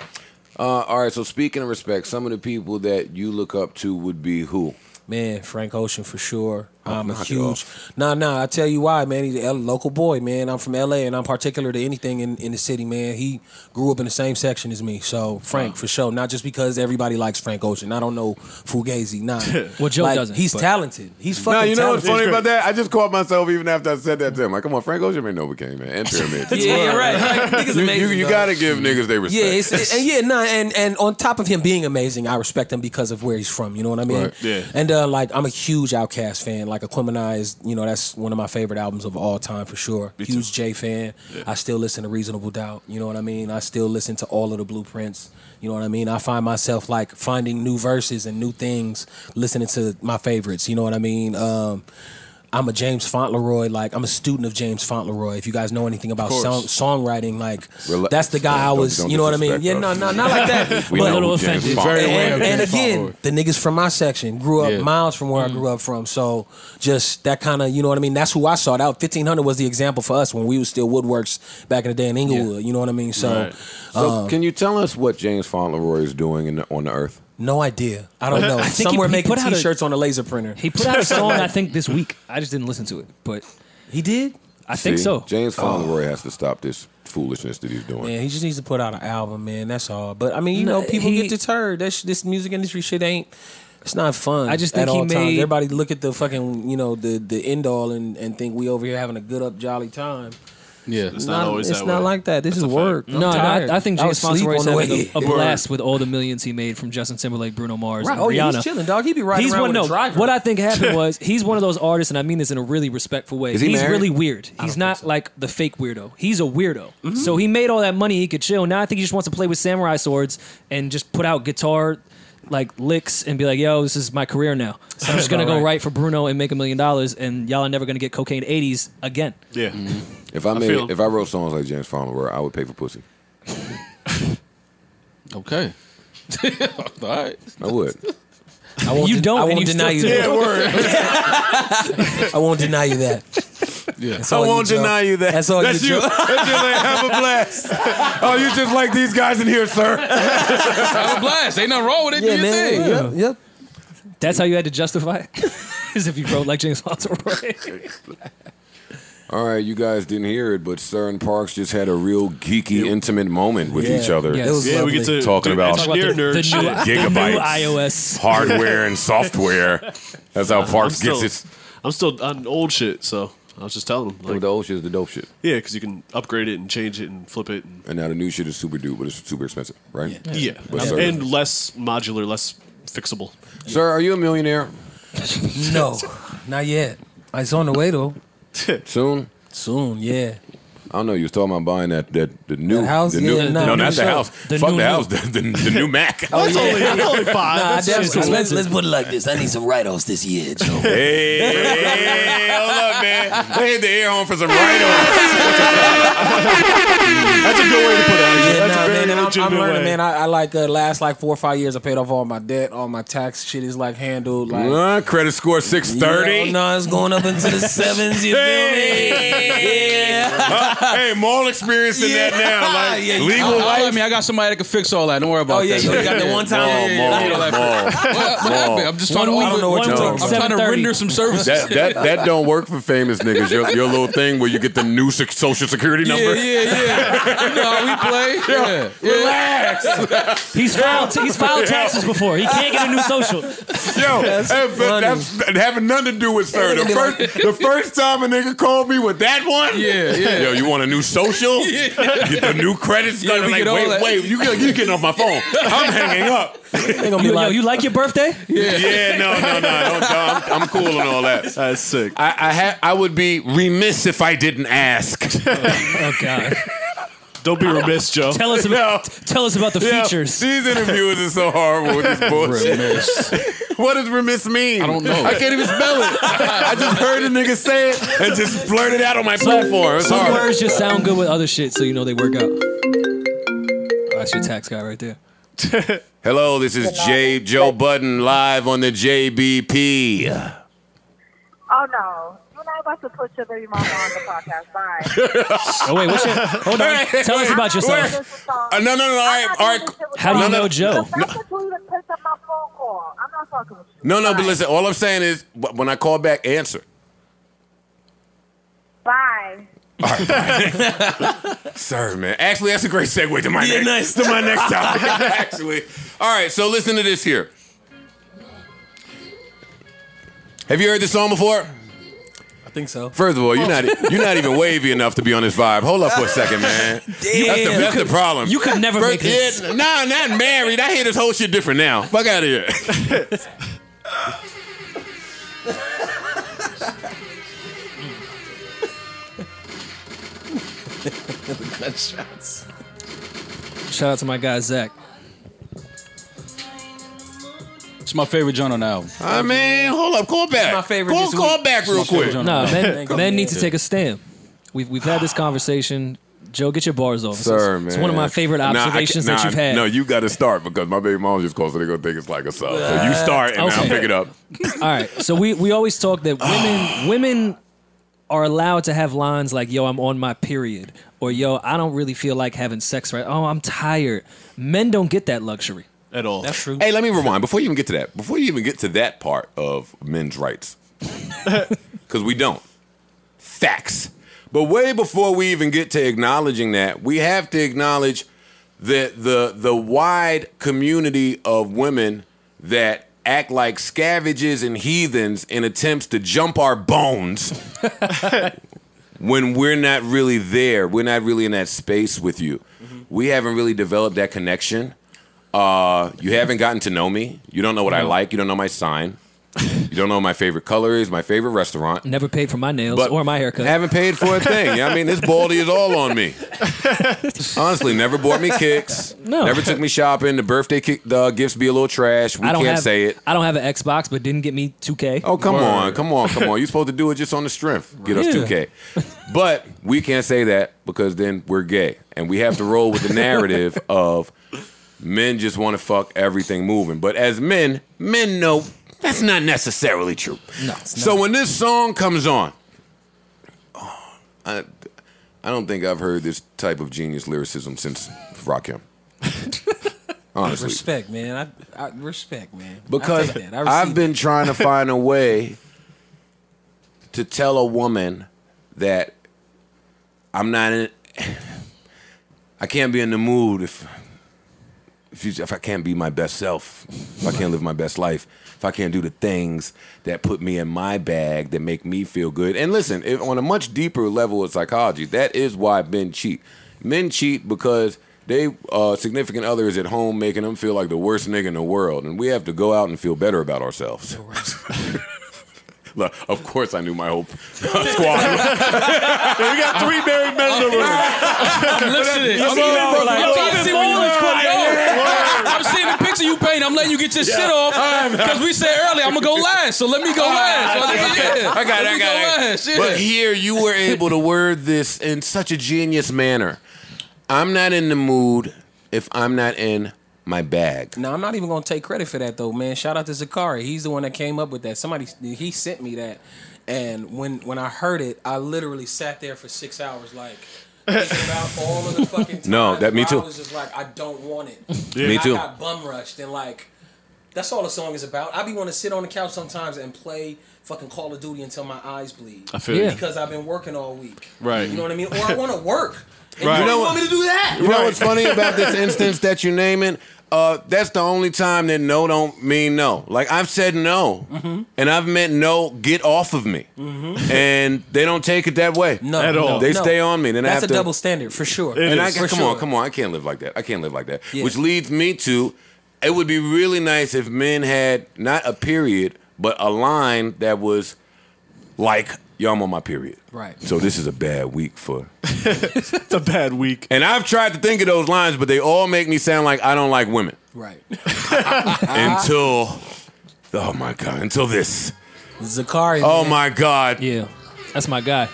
All right, so speaking of respect, some of the people that you look up to would be who? Man, Frank Ocean for sure. I'm a huge... Nah, I tell you why, man. He's a local boy, man. I'm from L.A., and I'm particular to anything in the city, man. He grew up in the same section as me, so Frank, for sure. Not just because everybody likes Frank Ocean. I don't know Fugazi, nah. Well, Joe doesn't. He's talented. He's fucking talented. You know what's funny about that? I just caught myself even after I said that to him. Like, come on, Frank Ocean ain't Novocaine, man. And Pyramid. Yeah, right. Niggas amazing, you got to give niggas their respect. And on top of him being amazing, I respect him because of where he's from, you know what I mean? Right. Yeah. And, I'm a huge Outkast fan. like Equimanize, you know, that's one of my favorite albums of all time for sure. Huge J fan. Yeah. I still listen to Reasonable Doubt. You know what I mean? I still listen to all of the Blueprints. You know what I mean? I find myself like finding new verses and new things, listening to my favorites. You know what I mean? I'm a James Fauntleroy, like I'm a student of James Fauntleroy. If you guys know anything about songwriting, like that's the guy I was, you know what I mean? Yeah, no, not like that. We know a little offended. And again, the niggas from my section grew up miles from where I grew up from. So just that kind of, you know what I mean? That's who I sought out. 1500 was the example for us when we was still Woodworks back in the day in Inglewood. You know what I mean? So, can you tell us what James Fauntleroy is doing on the earth? No idea. I don't know. Somewhere making T-shirts on a laser printer. He put out a song, I think, this week. I just didn't listen to it, but he did. I think so. James Fauntleroy has to stop this foolishness that he's doing. Man, he just needs to put out an album, man. That's all. But I mean, you know, people get deterred. This music industry shit ain't. It's not fun. I just think he made everybody look at the fucking, you know, the end all and think we over here having a good up jolly time. Yeah, it's not always that way. It's not like that. This is work. No, I think James Fauntleroy's having a blast with all the millions he made from Justin Timberlake, Bruno Mars, and Rihanna. Yeah, he's chilling, dog. He be riding around with a driver. What I think happened was he's one of those artists, and I mean this in a really respectful way. He's really weird. He's not like the fake weirdo. He's a weirdo. Mm-hmm. So he made all that money, he could chill. Now I think he just wants to play with samurai swords and just put out guitar like licks and be like, yo, this is my career now. So I'm just gonna go write for Bruno and make $1 million, and y'all are never gonna get Cocaine 80s again. Yeah. Mm-hmm. If I wrote songs like James Fauntleroy, I would pay for pussy. Okay. All right. I would. I won't deny you that. I won't deny you that. Yeah. I won't deny you that. That's all That's you. That's you. Like, have a blast. Oh, you just like these guys in here, sir. Have a blast. Ain't nothing wrong with it. Yeah, do your thing. Yep. That's how you had to justify it? As if you wrote like James Fauntleroy. All right, you guys didn't hear it, but SiR and Parks just had a real geeky, intimate moment with each other. It was we get to talking about the gigabytes, new iOS hardware and software. That's how Parks gets it. I'm still on old shit, so I was just telling him. Like, the old shit is the dope shit. Yeah, because you can upgrade it and change it and flip it. And now the new shit is super dupe, but it's super expensive, right? Yeah. And less modular, less fixable. SiR, are you a millionaire? No, not yet. It's on the way though. Soon, yeah. I don't know. You was talking about buying the new that house. No, not the house. Fuck the house. The new Mac. That's only five. Let's put it like this. I need some write-offs this year, Joe. Hey, hold up, man. They hit the air home for some write-offs. That's a good way to put it. Yeah, that's a very legitimate way. Man. I like last 4 or 5 years. I paid off all my debt. All my tax shit is like handled. Like credit score 630. No, it's going up into the 7s. You feel me? Yeah. Hey, more experience in that now. Like legal life. I got somebody that can fix all that. Don't worry about that. You got the one time. What happened? I'm just trying to. I don't know what you're talking about. I'm trying to render some services. That don't work for famous niggas. Your little thing where you get the new social security number. Yeah. You know how we play. Yeah. Relax. He's filed taxes before. He can't get a new social. Yo, that's having nothing to do with SiR. The first time a nigga called me with that one. Yeah. Yo, you want a new social? Get the new credits. Wait, you getting off my phone? I'm hanging up. Yo, you like your birthday? Yeah, no. I'm cool and all that. That's sick. I would be remiss if I didn't ask. Oh God. Don't be remiss, Joe. Tell us about the features. These interviewers are so horrible with this bullshit. What does remiss mean? I don't know. I can't even spell it. I just heard a nigga say it and just blurted out on my platform. Some words just sound good with other shit, so you know they work out. Oh, that's your tax guy right there. Hello, this is Joe Budden live on the JBP. Oh no. You're not about to put your baby mama on the podcast. Bye. Oh wait, hold on. Tell us about yourself. No. All right. How do you know Joe? I'm not talking with you. No, but listen, all I'm saying is when I call back, answer. Bye. All right. SiR, man. Actually, that's a great segue to my next topic. Actually. All right, so listen to this here. Have you heard this song before? I think so. First of all, you're not even wavy enough to be on this vibe. Hold up for a second, man. Damn. That's the problem. You could never make this. Nah, not married. I hear this whole shit different now. Fuck out of here. Gunshots. Shout out to my guy Zach. It's my favorite joint on the album. I mean, hold up, call back. My favorite. Call back real quick. Nah, men need to take a stand. We've had this conversation. Joe, get your bars off. Sir, man. It's one of my favorite observations that you've had. No, you got to start because my baby mom just called, so they're going to think it's like a sub. So you start and I'll pick it up. All right. So we always talk that women are allowed to have lines like, yo, I'm on my period. Or, yo, I don't really feel like having sex right. Oh, I'm tired. Men don't get that luxury. At all. That's true. Hey, let me rewind. Before you even get to that, before you even get to that part of men's rights, because we don't. Facts. But way before we even get to acknowledging that, we have to acknowledge that the wide community of women that act like scavages and heathens in attempts to jump our bones when we're not really there. We're not really in that space with you. Mm-hmm. We haven't really developed that connection. You haven't gotten to know me. You don't know what I like. You don't know my sign. You don't know what my favorite color is, my favorite restaurant. Never paid for my nails or my haircut. Haven't paid for a thing. You know what I mean, this baldy is all on me. Honestly, never bought me kicks. No. Never took me shopping. The birthday gifts be a little trash. We can't say it. I don't have an Xbox, but didn't get me 2K. Oh, come on. You're supposed to do it just on the strength. Get us 2K. But we can't say that because then we're gay. And we have to roll with the narrative of men just want to fuck everything moving. But as men know that's not necessarily true. No. So when this song comes on, I don't think I've heard this type of genius lyricism since Rakim. Honestly. Respect, man. I respect, man. Because I've been trying to find a way to tell a woman that I'm not in. I can't be in the mood if I can't be my best self, if I can't live my best life, if I can't do the things that put me in my bag, that make me feel good. And listen, on a much deeper level of psychology, that is why men cheat. Men cheat because they significant other is at home making them feel like the worst nigga in the world. And we have to go out and feel better about ourselves. Look, of course I knew my whole squad. We got 3 married men in the room. I'm listening. I'm seeing the picture you paint. I'm letting you get your shit off because we said earlier I'm gonna go last. So let me go last. I got it. But here you were able to word this in such a genius manner. I'm not in the mood if I'm not in my bag. No, I'm not even gonna take credit for that though, man. Shout out to Zakari. He's the one that came up with that. He sent me that, and when I heard it, I literally sat there for 6 hours, like thinking about all of the fucking times. No, me too. I was just like, I don't want it. Yeah. Me too. I got bum rushed, and like that's all the song is about. I be want to sit on the couch sometimes and play fucking Call of Duty until my eyes bleed. I feel because I've been working all week. Right. You know what I mean? Or I want to work. And right. you don't want me to do that. You know what's funny about this instance that you're naming? That's the only time that no don't mean no. Like, I've said no, and I've meant no, get off of me. And they don't take it that way. No. At all. They stay on me. Then That's I have a double standard, for sure. Come on. I can't live like that. Yeah. Which leads me to, it would be really nice if men had not a period, but a line that was like, yo, I'm on my period. Right. So this is a bad week for... It's a bad week. And I've tried to think of those lines, but they all make me sound like I don't like women. Right. Until... Oh, my God. Until this. Zakari. Oh, man. my God. Yeah. That's my guy.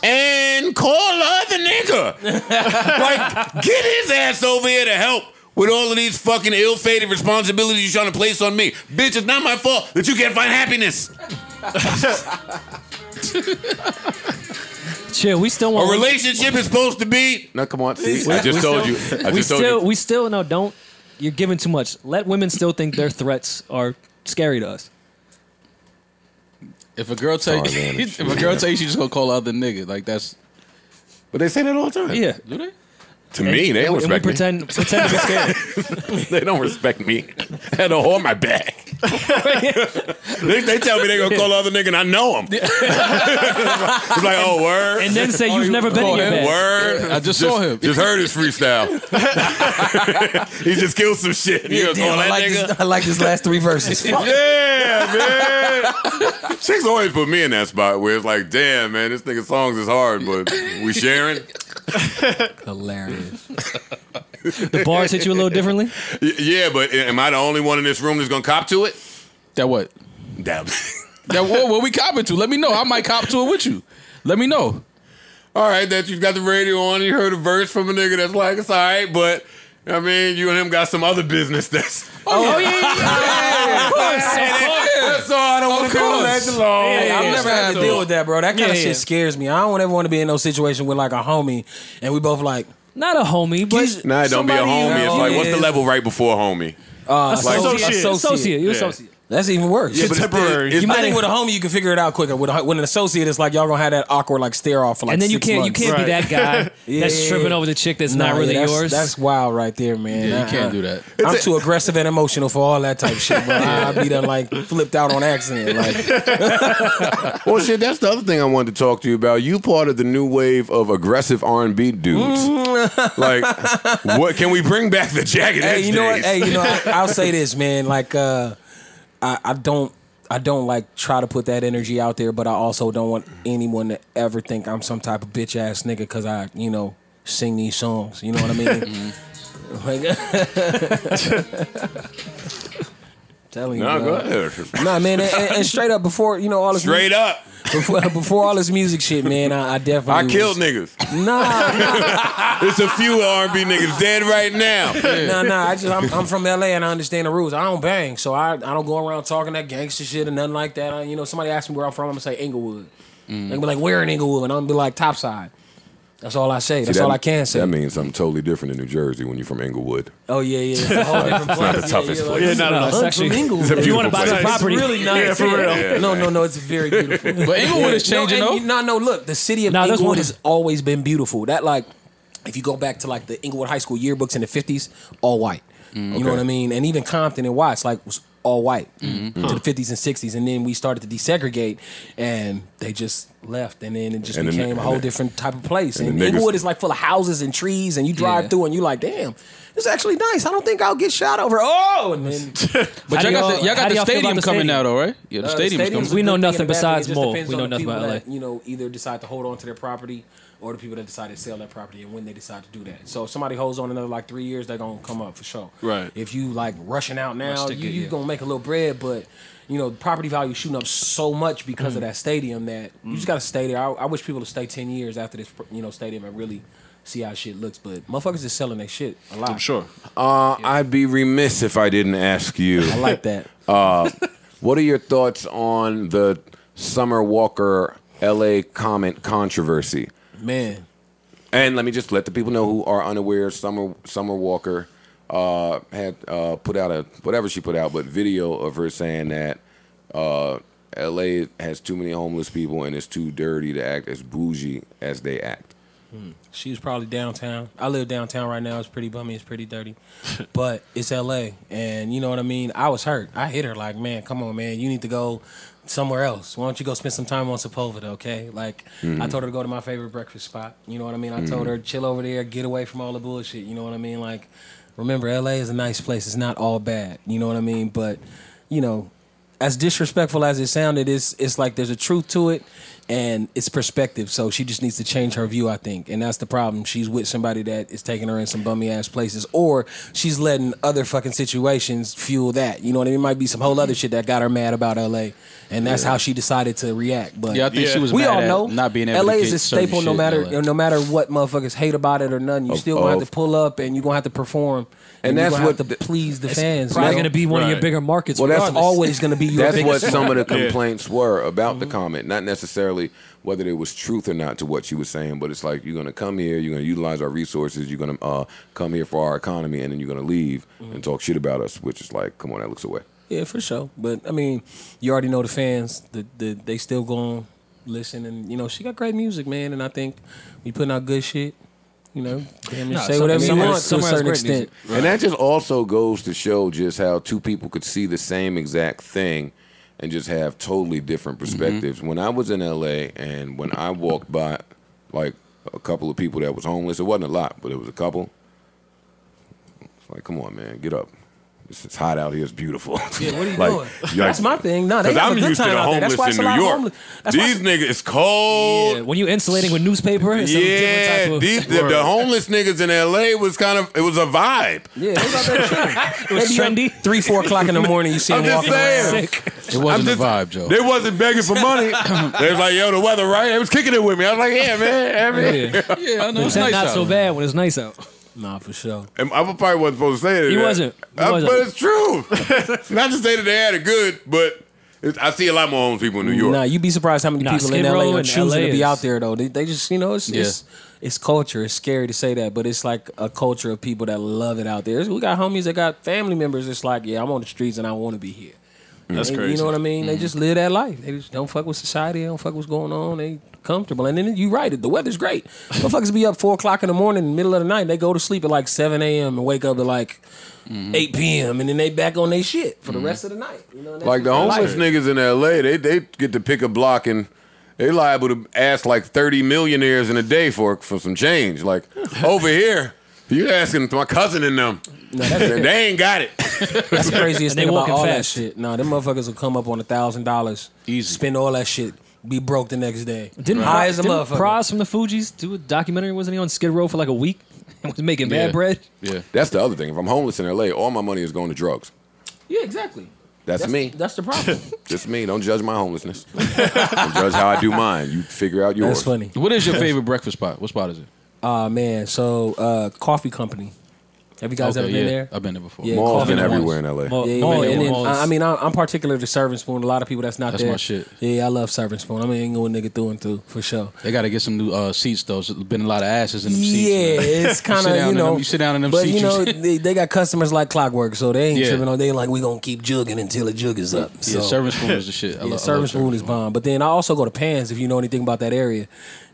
And call the other nigga. Like, get his ass over here to help with all of these fucking ill-fated responsibilities you're trying to place on me. Bitch, it's not my fault that you can't find happiness. Chill, we still want... A relationship is supposed to be... No, come on. See, I just told you. We still, no, don't... You're giving too much. Let women still think their threats are scary to us. If a girl tell you, she's just gonna call out the nigga, like that's. But they say that all the time. Yeah. Do they? To me, they don't respect me. Pretend to be scared. They don't respect me. I had a hole in my back. they tell me they gonna call the other nigga and I know him. It's like, oh, word. And then say you've never been in your bed. Word. I just saw him. Just heard his freestyle. He just killed some shit. You gonna call that nigga? I like his last 3 verses. Yeah, man. Chicks always put me in that spot where it's like, damn, man, this nigga songs is hard, but we sharing. Hilarious. The bars hit you a little differently? Yeah, but am I the only one in this room that's gonna cop to it? That what? That what we copping to? Let me know. I might cop to it with you. Let me know. All right, that you've got the radio on, you heard a verse from a nigga that's like, it's all right, but I mean, you and him got some other business that's... Oh, yeah. Of course. That's all. I don't want to go that alone. Hey, I've never had to deal with that, bro. That kind of shit scares me. I don't ever want to be in no situation with like a homie and we both like... Not a homie, but... Nah, don't be a homie. It's like, what's the level right before homie? Associate. You're associate. That's even worse. Yeah, but temporary. I think with a homie you can figure it out quicker. With an associate, it's like y'all gonna have that awkward like stare off for like. And then 6 months. You can't be that guy that's tripping over the chick that's not really yours. That's wild right there, man. Yeah, you can't do that. I'm too aggressive and emotional for all that type of shit, bro. I'd be done like flipped out on accident. Like, well, shit. That's the other thing I wanted to talk to you about. You part of the new wave of aggressive R&B dudes. Like, what can we bring back the jagged edge? Hey, you know what? Hey, I'll say this, man. Like, I don't like try to put that energy out there, but I also don't want anyone to ever think I'm some type of bitch ass nigga because I, sing these songs. You know what I mean? Telling you, go ahead. Nah, man, and straight up before all this before all this music shit, man, I definitely killed niggas. Nah. There's a few R&B niggas dead right now. Nah. I'm from LA and I understand the rules. I don't bang, so I don't go around talking that gangster shit or nothing like that. Somebody asks me where I'm from, I'm gonna say Inglewood. They be like, where in Inglewood? And I'm gonna be like, Topside. That's all I say. That's all I can say. That means something totally different in New Jersey when you're from Inglewood. Oh, yeah. It's a whole different place. It's not the toughest place. Yeah, no. It's actually, if you want to buy some property. It's really nice. Yeah, for real. Yeah, no, it's very beautiful. But Inglewood is changing, though. No, look, the city of Inglewood has always been beautiful. That, like, if you go back to, like, the Inglewood High School yearbooks in the 50s, all white. You know what I mean? And even Compton and Watts, like, was all white to the 50s and 60s. And then we started to desegregate, and they just left. And then it just became a whole different type of place. And Inglewood is, like, full of houses and trees, and you drive through, and you're like, damn, it's actually nice. I don't think I'll get shot over. Oh! And then, but y'all got the stadium coming now, though, right? Yeah, the stadium's coming. We know nothing besides Mo. We know nothing about LA. That, either decide to hold on to their property or the people that decide to sell that property and when they decide to do that. So if somebody holds on another like 3 years, they're going to come up for sure. Right. If you like rushing out now, you're going to make a little bread, but property value shooting up so much because of that stadium that you just got to stay there. I wish people to stay 10 years after this stadium and really see how shit looks, but motherfuckers is selling their shit a lot. I'm sure. I'd be remiss if I didn't ask you. I like that. What are your thoughts on the Summer Walker LA comment controversy? Man. And let me just let the people know who are unaware. Summer Walker had put out whatever she put out, but video of her saying that LA has too many homeless people and it's too dirty to act as bougie as they act. She was probably downtown. I live downtown right now. It's pretty bummy. It's pretty dirty. But it's L.A. And you know what I mean? I was hurt. I hit her like, man, come on, man. You need to go somewhere else. Why don't you go spend some time on Sepulveda, okay? Like, I told her to go to my favorite breakfast spot. You know what I mean? I told her, chill over there, get away from all the bullshit. You know what I mean? Like, remember, L.A. is a nice place. It's not all bad. You know what I mean? But, as disrespectful as it sounded, it's like there's a truth to it. And it's perspective, so she just needs to change her view, I think. And that's the problem. She's with somebody that is taking her in some bummy-ass places, or she's letting other fucking situations fuel that. You know what I mean? It might be some whole other shit that got her mad about L.A., and that's how she decided to react. But I think she was we mad all at know not being able L.A. to is a staple no matter what motherfuckers hate about it or nothing. You still going to have to pull up, and you're going to have to perform. And that's what to please the fans. Probably going to be one of your bigger markets. Well, that's always going to be your biggest. That's what some of the complaints were about the comment, not necessarily whether there was truth or not to what she was saying, but it's like, you're going to come here, you're going to utilize our resources, you're going to come here for our economy, and then you're going to leave and talk shit about us, which is like, come on, that looks away. Yeah, for sure. But, I mean, you already know the fans, they still going to listen. And, she got great music, man, and I think we putting out good shit. You know, say whatever you want to a certain extent. Right. And that just also goes to show just how two people could see the same exact thing and just have totally different perspectives. When I was in L.A. and when I walked by, like, a couple of people that was homeless, it wasn't a lot, but it was a couple. It's like, come on, man, get up. It's hot out here. It's beautiful. Yeah, what are you doing? That's my thing. No, they have a good time out there. That's why it's a lot of homeless. These niggas, it's cold. Yeah, when you insulating with newspaper, it's a different type of... the homeless niggas in L.A. was it was a vibe. Yeah, they was out there chilling. It was trendy. 3, 4 o'clock in the morning, you see them walking around. It wasn't a vibe, Joe. They wasn't begging for money. They was like, yo, the weather, right? They was kicking it with me. I was like, yeah, man. Yeah, I know. It's nice not so bad when it's nice out. Nah, for sure. And I probably wasn't supposed to say it. He wasn't. But it's true. Not to say that they had it good, but I see a lot more homeless people in New York. Nah, you'd be surprised how many people in LA are choosing to be out there, though. They just, you know, it's culture. It's scary to say that, but it's like a culture of people that love it out there. We got homies that got family members. It's like, yeah, I'm on the streets and I want to be here. That's crazy. You know what I mean? They just live that life. They just don't fuck with society. They don't fuck what's going on. They comfortable. And then you right. The weather's great. Motherfuckers be up 4 o'clock in the morning, in the middle of the night. They go to sleep at like 7 a.m. and wake up at like 8 p.m. And then they back on their shit for the rest of the night. You know, like the homeless niggas in L.A., they get to pick a block and they liable to ask like 30 millionaires in a day for some change. Like over here, you asking my cousin and them. No, they ain't got it. That's the craziest thing about all that shit. No, them motherfuckers will come up on $1,000, easy, spend all that shit, be broke the next day. Didn't Pras from the Fugees do a documentary? Wasn't he on Skid Row for like a week and was making bad bread? Yeah, that's the other thing. If I'm homeless in LA, all my money is going to drugs. Yeah, exactly. That's me. That's the problem. Just me. Don't judge my homelessness. Don't judge how I do mine. You figure out yours. That's funny. What is your favorite breakfast spot? What spot is it? Man, so Coffee Company. Have you guys ever been there? I've been there before. Yeah, Mall's been everywhere in LA. I mean, I'm particular to Serving Spoon. A lot of people that's there. That's my shit. Yeah, I love Serving Spoon. I'm an Inglewood nigga through and through, for sure. They got to get some new seats, though. There's been a lot of asses in them seats. Yeah, it's kind of, you sit down in them seats. But, they got customers like clockwork, so they ain't tripping on. They like, we going to keep jugging until the jug is up. So. Yeah, Serving Spoon is the shit. Serving Spoon is bomb. But then I also go to Pan's, if you know anything about that area.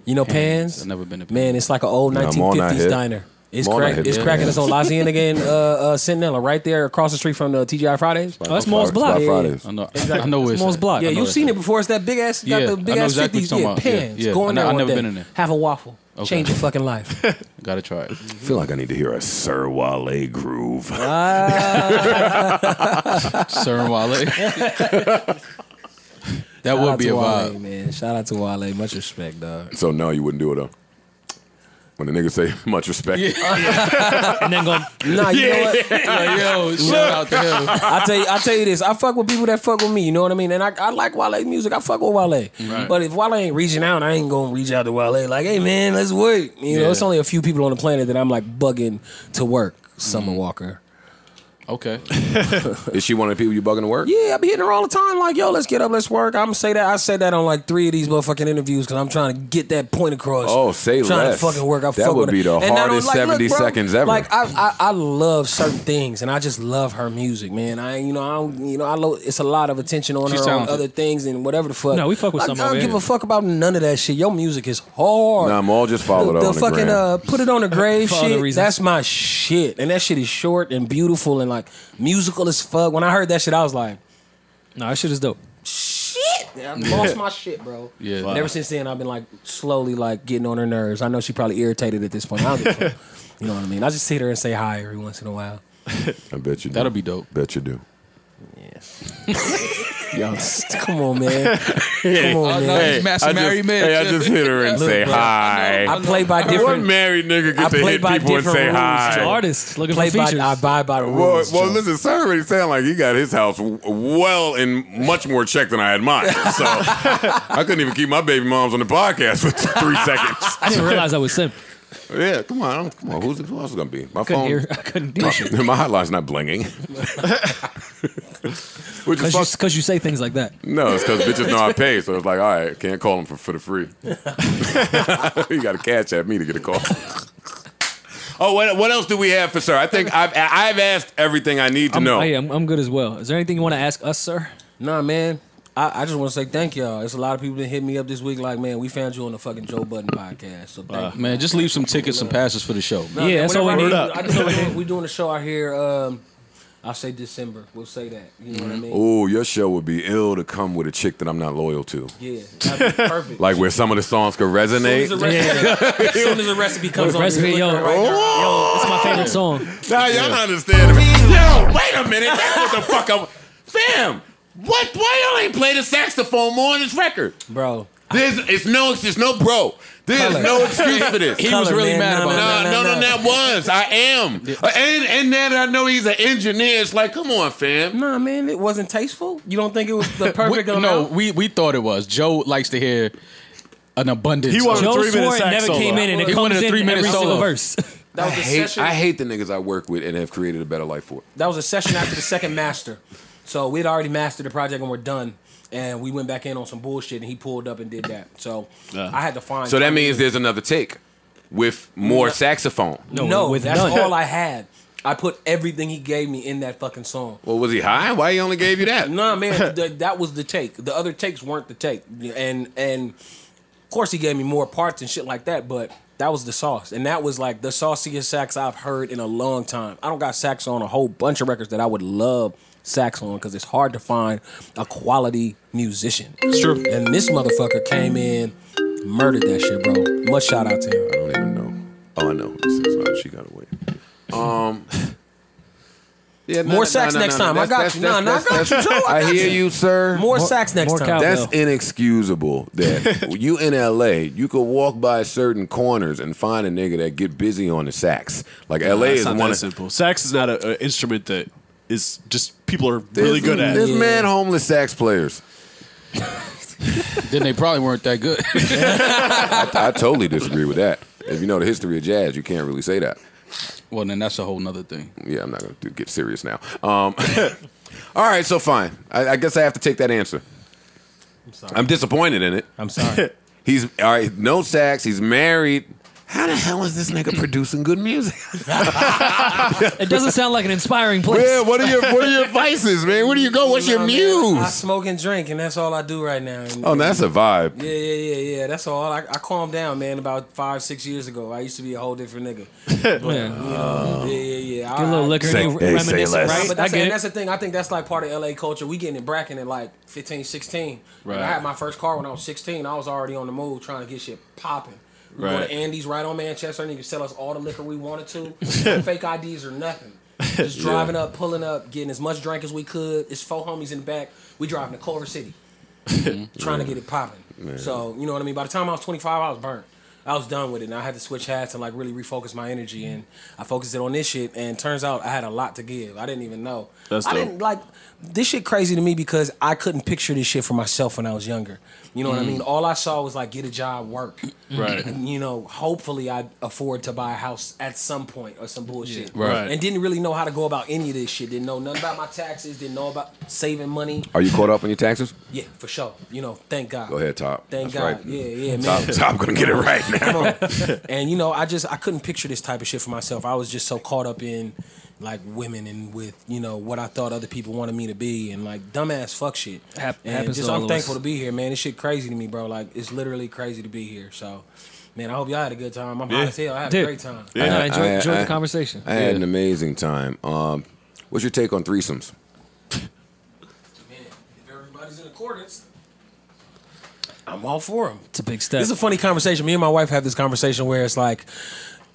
You know Pan's? I've never been to Pan's. Man, it's like an old 1950s diner. It's cracking. It's on Lazienega again, Centinela, right there across the street from the TGI Fridays. Oh, that's Mall's Block. Fridays. I know where it's Mall's Block. Yeah, you've seen it before. It's that big ass, got the big ass 50s. Pans. Yeah. Go in there I've one never day. been in there. Have a waffle. Okay. Change your fucking life. Gotta try it. I feel like I need to hear a Sir Wale groove. Sir Wale. That would be a vibe. Wale, man. Shout out to Wale. Much respect, dog. So no, you wouldn't do it though. When the niggas say much respect, and then go, nah, you know what? Yo, shout out to him. I tell you this. I fuck with people that fuck with me. You know what I mean? And I like Wale music. I fuck with Wale. Right. But if Wale ain't reaching out, I ain't gonna reach out to Wale. Like, hey man, let's work. You know, it's only a few people on the planet that I'm like bugging to work. Summer Walker. Okay. Is she one of the people you bugging to work? Yeah, I be hitting her all the time. Like, yo, let's get up, let's work. I'm gonna say that. I said that on like 3 of these motherfucking interviews because I'm trying to get that point across. Oh, say trying less. Trying to fucking work. That would be the hardest 70 seconds ever. Like, I love certain things, and I just love her music, man. It's a lot of attention on her on other things and whatever the fuck. No, we fuck with some. I don't give a fuck about none of that shit. Your music is hard. Nah, I'm all just followed on the fucking gram. Put it on the grave shit. That's my shit, and that shit is short and beautiful and like musical as fuck. When I heard that shit, I was like, nah, that shit is dope. Shit. I lost my shit, bro. Yeah. And ever since then, I've been like slowly like getting on her nerves. I know she probably irritated at this point. I don't give a fuck. You know what I mean? I just sit her and say hi every once in a while. I bet you do. That'll be dope. Bet you do. Yo, come on, man. Come on, man. I just hit her and say hi. I play by different. What married nigga get to hit people and say hi? Artist looking for features. I buy by the rules. Well, listen, Sir already sound like he got his house well in much more check than I had mine. So I couldn't even keep my baby moms on the podcast for 3 seconds. I didn't realize I was simp. Yeah, come on. Who else is gonna be? My phone. I couldn't do shit. My hotline's not blinging. Because you say things like that. No, it's because bitches know I pay, so it's like, all right, can't call them for the free. You got to catch at me to get a call. Oh, what else do we have for Sir? I think I've asked everything I need to know. I'm good as well. Is there anything you want to ask us, Sir? Nah, man. I just want to say thank y'all. There's a lot of people that hit me up this week like, man, we found you on the fucking Joe Budden podcast. So thank you. Man, just leave some tickets and passes for the show. No, yeah, that's all we need. I just know we doing a show out here. I'll say December. We'll say that. You know what I mean? Oh, your show would be ill to come with a chick that I'm not loyal to. Yeah, that'd be perfect. Like where some of the songs could resonate. As soon as the recipe comes on, recipe, yo, it's my favorite song. Nah, y'all not understand. Yo, wait a minute. That's what the fuck I'm. Fam, why y'all ain't play the saxophone more on this record? Bro. There's no bro. There's no excuse for this. He was really mad about that. No, that was. I am. And then I know he's an engineer. It's like, come on, fam. Nah, man, it wasn't tasteful. You don't think it was the perfect amount? No, we thought it was. Joe likes to hear an abundance. He wanted a 3-minute sax never solo. came in and it comes in 3-minute every solo. single verse. That was session. I hate the niggas I work with and have created a better life for. That was a session after the second master. So we'd already mastered the project and we're done. And we went back in on some bullshit, and he pulled up and did that. So I had to find. So that means there's another take with more saxophone. No, that's all I had. I put everything he gave me in that fucking song. Well, was he high? Why he only gave you that? Nah, man, that was the take. The other takes weren't the take. And of course he gave me more parts and shit like that, but that was the sauce. And that was like the sauciest sax I've heard in a long time. I don't got sax on a whole bunch of records that I would love sax on because it's hard to find a quality musician. It's true. And this motherfucker came in, murdered that shit, bro. Much shout out to him. I don't even know. Oh, I know. This is she got away. Yeah, more sax next time. I got you. I got you, Joe. I hear you, sir. More sax next time. That's inexcusable. That you in LA, you could walk by certain corners and find a nigga that get busy on the sax. Like LA is not one that simple. Sax is not an instrument that is just people are really good at. There's man homeless sax players. Then they probably weren't that good. I totally disagree with that. If you know the history of jazz, you can't really say that. Well, then that's a whole nother thing. Yeah, I'm not going to get serious now. All right, so fine. I guess I have to take that answer. I'm sorry. I'm disappointed in it. I'm sorry. He's all right. No sax. He's married. How the hell is this nigga producing good music? It doesn't sound like an inspiring place. Yeah, what are your vices, man? Where do you go? What's your muse? I smoke and drink, and that's all I do right now. And, oh, that's a vibe. Yeah. That's all. I calmed down, man, about 5-6 years ago. I used to be a whole different nigga. But, yeah. Get a little liquor and reminisce, right? But that's the thing. I think that's like part of LA culture. We getting in bracket at like 15, 16. Right. I had my first car when I was 16. I was already on the move trying to get shit popping. We go to Andy's right on Manchester, and you can sell us all the liquor we wanted to. No fake IDs or nothing. Just driving up, pulling up, getting as much drink as we could. It's 4 homies in the back. We driving to Culver City, trying to get it popping. So, you know what I mean? By the time I was 25, I was burnt. I was done with it, and I had to switch hats and like really refocus my energy, and I focused it on this shit, and turns out I had a lot to give. I didn't even know. I didn't like this shit crazy to me because I couldn't picture this shit for myself when I was younger. You know what I mean? All I saw was like get a job, work. Right. And, you know, hopefully I'd afford to buy a house at some point or some bullshit. Yeah. Right. And didn't really know how to go about any of this shit. Didn't know nothing about my taxes. Didn't know about saving money. Are you caught up on your taxes? Yeah, for sure. You know, thank God. Go ahead, Top. Thank That's God. Right. Yeah, man. Top gonna get it right now. Come on. And you know, I couldn't picture this type of shit for myself. I was just so caught up in like women and with, you know, what I thought other people wanted me to be and like dumbass fuck shit. And just I'm thankful to be here, man. This shit crazy to me, bro. Like it's literally crazy to be here. So, man, I hope y'all had a good time. I'm high as hell. I had a great time. Yeah, I enjoyed the conversation. I had an amazing time. What's your take on threesomes? Man, if everybody's in accordance, I'm all for them. It's a big step. This is a funny conversation. Me and my wife have this conversation where it's like,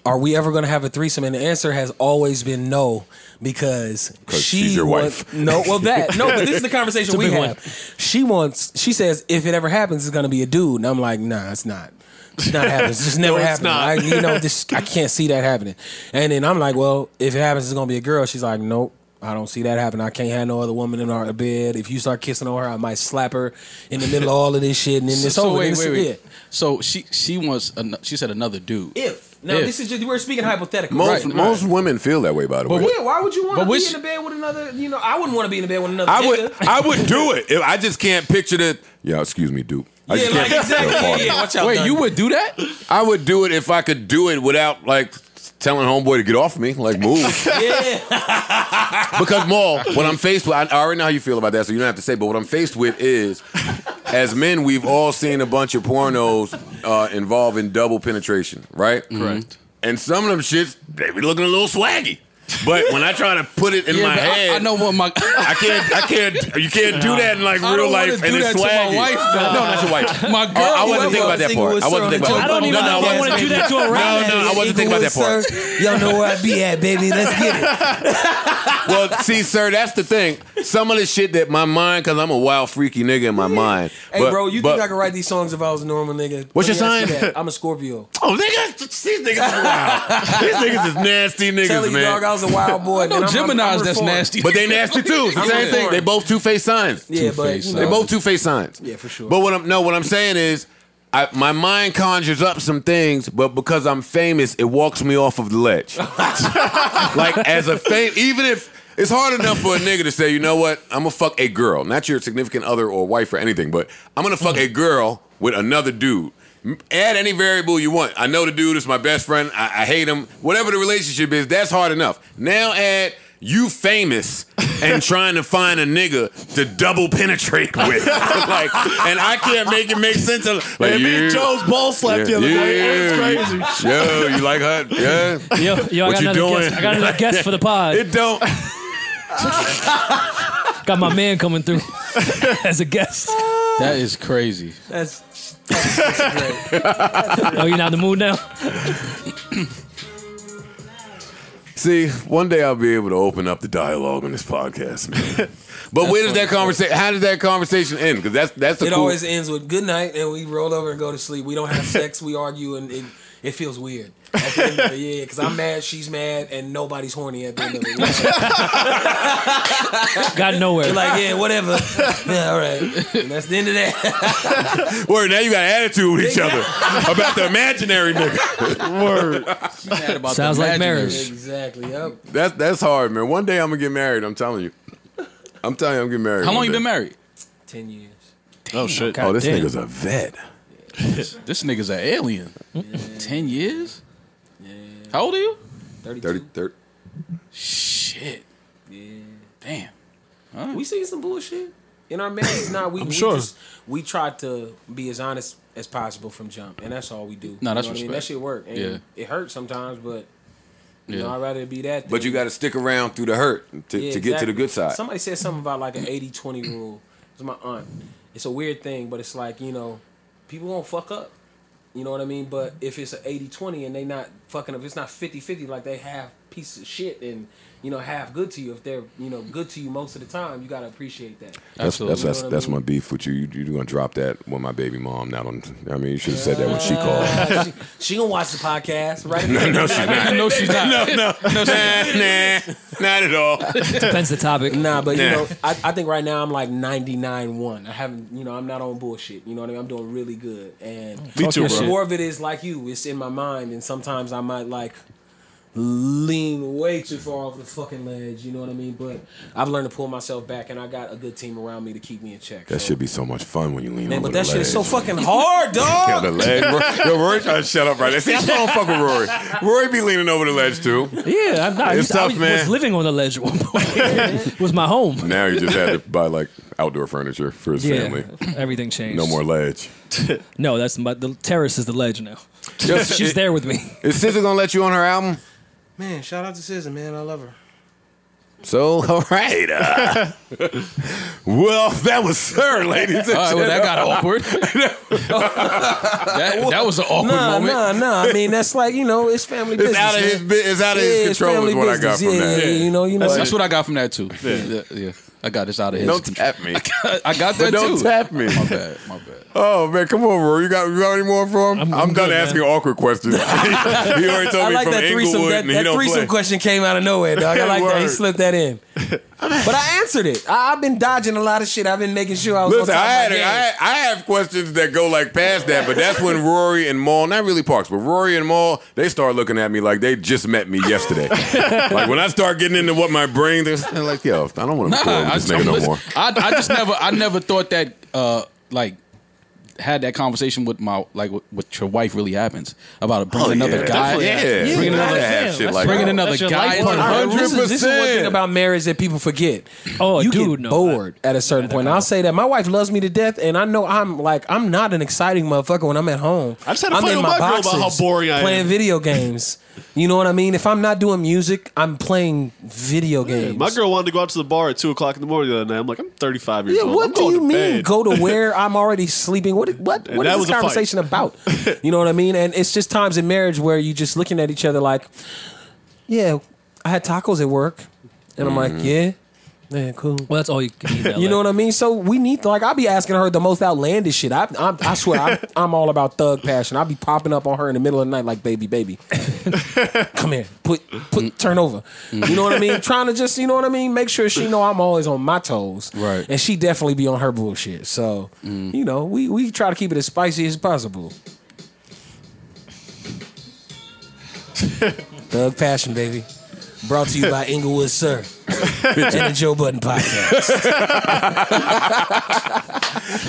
are we ever going to have a threesome? And the answer has always been no, because she's your wife. No, well but this is the conversation we have. She says if it ever happens, it's going to be a dude, and I'm like, nah, it's not. It's not happening. It's just never happening. I can't see that happening. And then I'm like, well, if it happens, it's going to be a girl. She's like, nope. I don't see that happening. I can't have no other woman in our bed. If you start kissing on her, I might slap her in the middle of all of this shit, and then it's over. Wait. So she wants. She said another dude. This is just we're speaking hypothetical. Most women feel that way, by the way. Yeah, why would you want to be in the bed with another? You know, I wouldn't want to be in the bed with another. I would do it. I just can't picture the. Yeah, excuse me, dude. Exactly. Watch out. Wait, you would do that? I would do it if I could do it without like telling homeboy to get off of me, like move. Because Maul, what I'm faced with, I already know how you feel about that, so you don't have to say. But what I'm faced with is, as men, we've all seen a bunch of pornos involving double penetration, right? Correct. And some of them shits, they be looking a little swaggy. But when I try to put it in my head, I know what my I can't. You can't do that in like real life, and it's swaggy. My wife, no, not your wife. My girl. I wasn't thinking about that part. I wasn't thinking about. I don't even want to do that to a rap. No, I wasn't thinking about that part. Y'all know where I be at, baby. Let's get it. Well, see, sir, that's the thing. Some of the shit that my mind, because I'm a wild, freaky nigga in my mind. Hey, bro, you think I could write these songs if I was a normal nigga? What's your sign? I'm a Scorpio. Oh, nigga, these niggas is wild. These niggas is nasty niggas, Tell you, man. Dog, I was a wild boy. No, Gemini's that's nasty. But they nasty too. It's the same thing. They both two-faced signs. Yeah, but They both two-faced signs. Yeah, for sure. But what I'm saying is, my mind conjures up some things, but because I'm famous, it walks me off of the ledge. Like as a even if it's hard enough for a nigga to say, you know what, I'm gonna fuck a girl, not your significant other or wife or anything, but I'm gonna fuck a girl with another dude. Add any variable you want. I know the dude is my best friend. I hate him. Whatever the relationship is, that's hard enough. Now add you famous and trying to find a nigga to double penetrate with. Like, and I can't make it make sense. Like, me and Joe's ball slapped the other day. It was crazy. Yo, you like her? Yeah. Yo, What you doing? I got another guest for the pod. It don't. Got my man coming through as a guest. That is crazy. That's great. Oh, you not in the mood now? See, one day I'll be able to open up the dialogue on this podcast, man. But where does that conversation? How does that conversation end? Because that's it. Always ends with good night, and we roll over and go to sleep. We don't have sex. We argue, and it feels weird. At the end of it, yeah, because I'm mad, she's mad, and nobody's horny at the end of it. Got nowhere. You're like, yeah, whatever. Yeah, all right. And that's the end of that. Word, now you got attitude with each other about the imaginary nigga. Word. Mad about Sounds like marriage. Exactly, yep. That's hard, man. One day I'm going to get married, I'm telling you. I'm getting married. How long you been married? 10 years. Oh, shit. Oh, this nigga's a vet. This nigga's an alien. 10 years? Yeah. How old are you? 30. Shit. Yeah. Damn. We see some bullshit in our marriage. Nah, we try to be as honest as possible from jump, and that's all we do. No, that's respect. I mean, that shit work. And it hurts sometimes, but you know, I'd rather it be that. But you got to stick around through the hurt to get to the good side. Somebody said something about like an 80-20 rule. It was my aunt. It's a weird thing, but it's like, you know, people won't fuck up. You know what I mean? But if it's an 80-20 and they not fucking up, it's not 50-50, like they have pieces of shit and, you know, half good to you. If they're, you know, good to you most of the time, you got to appreciate that. Absolutely. That's my beef with you. You're going to drop that with my baby mom. Not on. I mean, you should have said that when she called. She going to watch the podcast, right? No, she's not. No, she's not. No, not at all. Depends the topic. Nah, but, you know, I think right now I'm like 99-1. I haven't, you know, I'm not on bullshit. You know what I mean? I'm doing really good. And me too, bro. More of it is like you. It's in my mind, and sometimes I might like lean way too far off the fucking ledge, you know what I mean? But I've learned to pull myself back, and I got a good team around me to keep me in check. That should be so much fun when you lean over but the that ledge. shit is so fucking hard, dog. Yeah, the ledge. Yo, Rory trying to shut up right there. See, I don't fuck with Rory. Rory be leaning over the ledge, too. Yeah, I tough, man. was living on the ledge at one point. It was my home. Now he just had to buy, like, outdoor furniture for his family. Everything changed. No more ledge. No, the terrace is the ledge now. She's there with me. Is SZA gonna let you on her album? Man, shout out to SZA, man. I love her. So, all right. Well, that was SiR, ladies and gentlemen. Well, that got awkward. that was an awkward moment. Nah. I mean, that's like, you know, it's family business. It's out of his control is what I got from that. Yeah, you know. That's what I got from that, too. Yeah. I got this out of his control. Don't tap me. I got that, too. Don't tap me. My bad. Oh, man, come on, Rory. You got any more for him? I'm done asking awkward questions. He already told me from Inglewood. That threesome question came out of nowhere, dog. I like that. He slipped that in. But I answered it. I've been dodging a lot of shit. I've been making sure I was on top of my game. I have questions that go like past that, but that's when Rory and Maul, not really Parks, but Rory and Maul, they start looking at me like they just met me yesterday. Like when I start getting into what my brain, they're like, yo, I don't want to record with this nigga no more. I never thought that like had that conversation with with your wife really happens about bringing another guy. Bringing another guy. 100%. This is one thing about marriage that people forget. Oh, you get bored at a certain point. And I'll say that my wife loves me to death, and I know I'm not an exciting motherfucker when I'm at home. I just had to fight with my girl about how boring I am. Playing video games. You know what I mean? If I'm not doing music, I'm playing video games. My girl wanted to go out to the bar at 2:00 in the morning the other night. I'm like, I'm 35 years old. What do you mean? Go to where I'm already sleeping? What is this conversation about? You know what I mean? And it's just times in marriage where you just looking at each other like, yeah, I had tacos at work, and I'm like, yeah. Man, cool. Well, that's all you can eat. You know what I mean? So we need I'll be asking her the most outlandish shit. I swear, I'm all about thug passion. I'll be popping up on her in the middle of the night like, baby, come here, turn over. You know what I mean? Trying to just, you know what I mean? Make sure she know I'm always on my toes. Right. And she definitely be on her bullshit. So, you know, we try to keep it as spicy as possible. Thug passion, baby. Brought to you by Inglewood SiR and the Joe Budden podcast.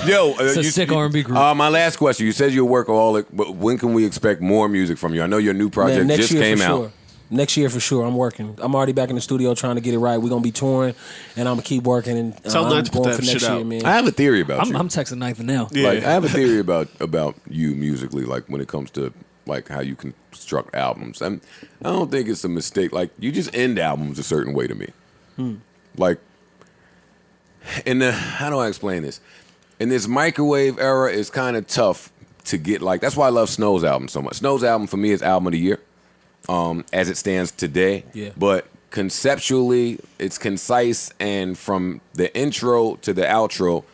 Yo, it's a sick R&B group. My last question. You said you're a workaholic, but when can we expect more music from you? I know your new project just came out. Sure. Next year for sure. I'm working. I'm already back in the studio trying to get it right. We're going to be touring, and I'm going to keep working. And Tell I'm to put going that for shit next year, out. man. I have a theory about you. I'm texting Ninth now. Yeah. Like, I have a theory about you musically, like when it comes to like how you construct albums. I don't think it's a mistake. Like, you just end albums a certain way to me. Like, how do I explain this? In this microwave era, it's kind of tough to get like. That's why I love Snow's album so much. Snow's album for me is album of the year, as it stands today. Yeah. But conceptually, it's concise, and from the intro to the outro,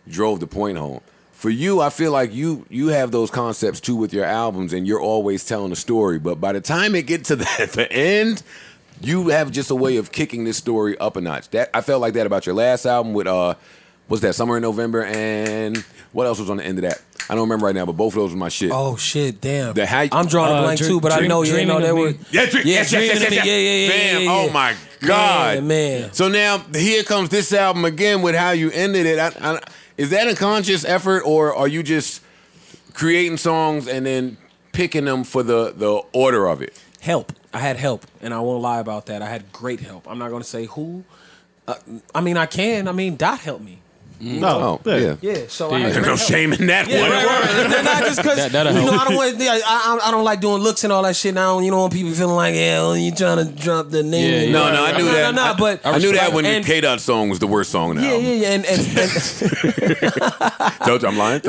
drove the point home. For you, I feel like you have those concepts too with your albums, and you're always telling a story. But by the time it gets to the end, you have just a way of kicking this story up a notch. That I felt like that about your last album with what's that? Summer in November, and what else was on the end of that? I don't remember right now, but both of those were my shit. Oh shit, damn! I'm drawing a blank too, but I know you know they were. Yeah, yes. Fam, oh my God, man. So now here comes this album again with how you ended it. Is that a conscious effort, or are you just creating songs and then picking them for the order of it? Help. I had help, and I won't lie about that. I had great help. I'm not going to say who. I mean, I can. I mean, Dot helped me. No, yeah. So I had no shame in that one. Right. Not just because I don't want. I don't like doing looks and all that shit. Now you don't want people feeling like you trying to drop the name. No, I knew that. No, but I knew that when the K-Dot song was the worst song in the album. Yeah, and Told you I'm lying.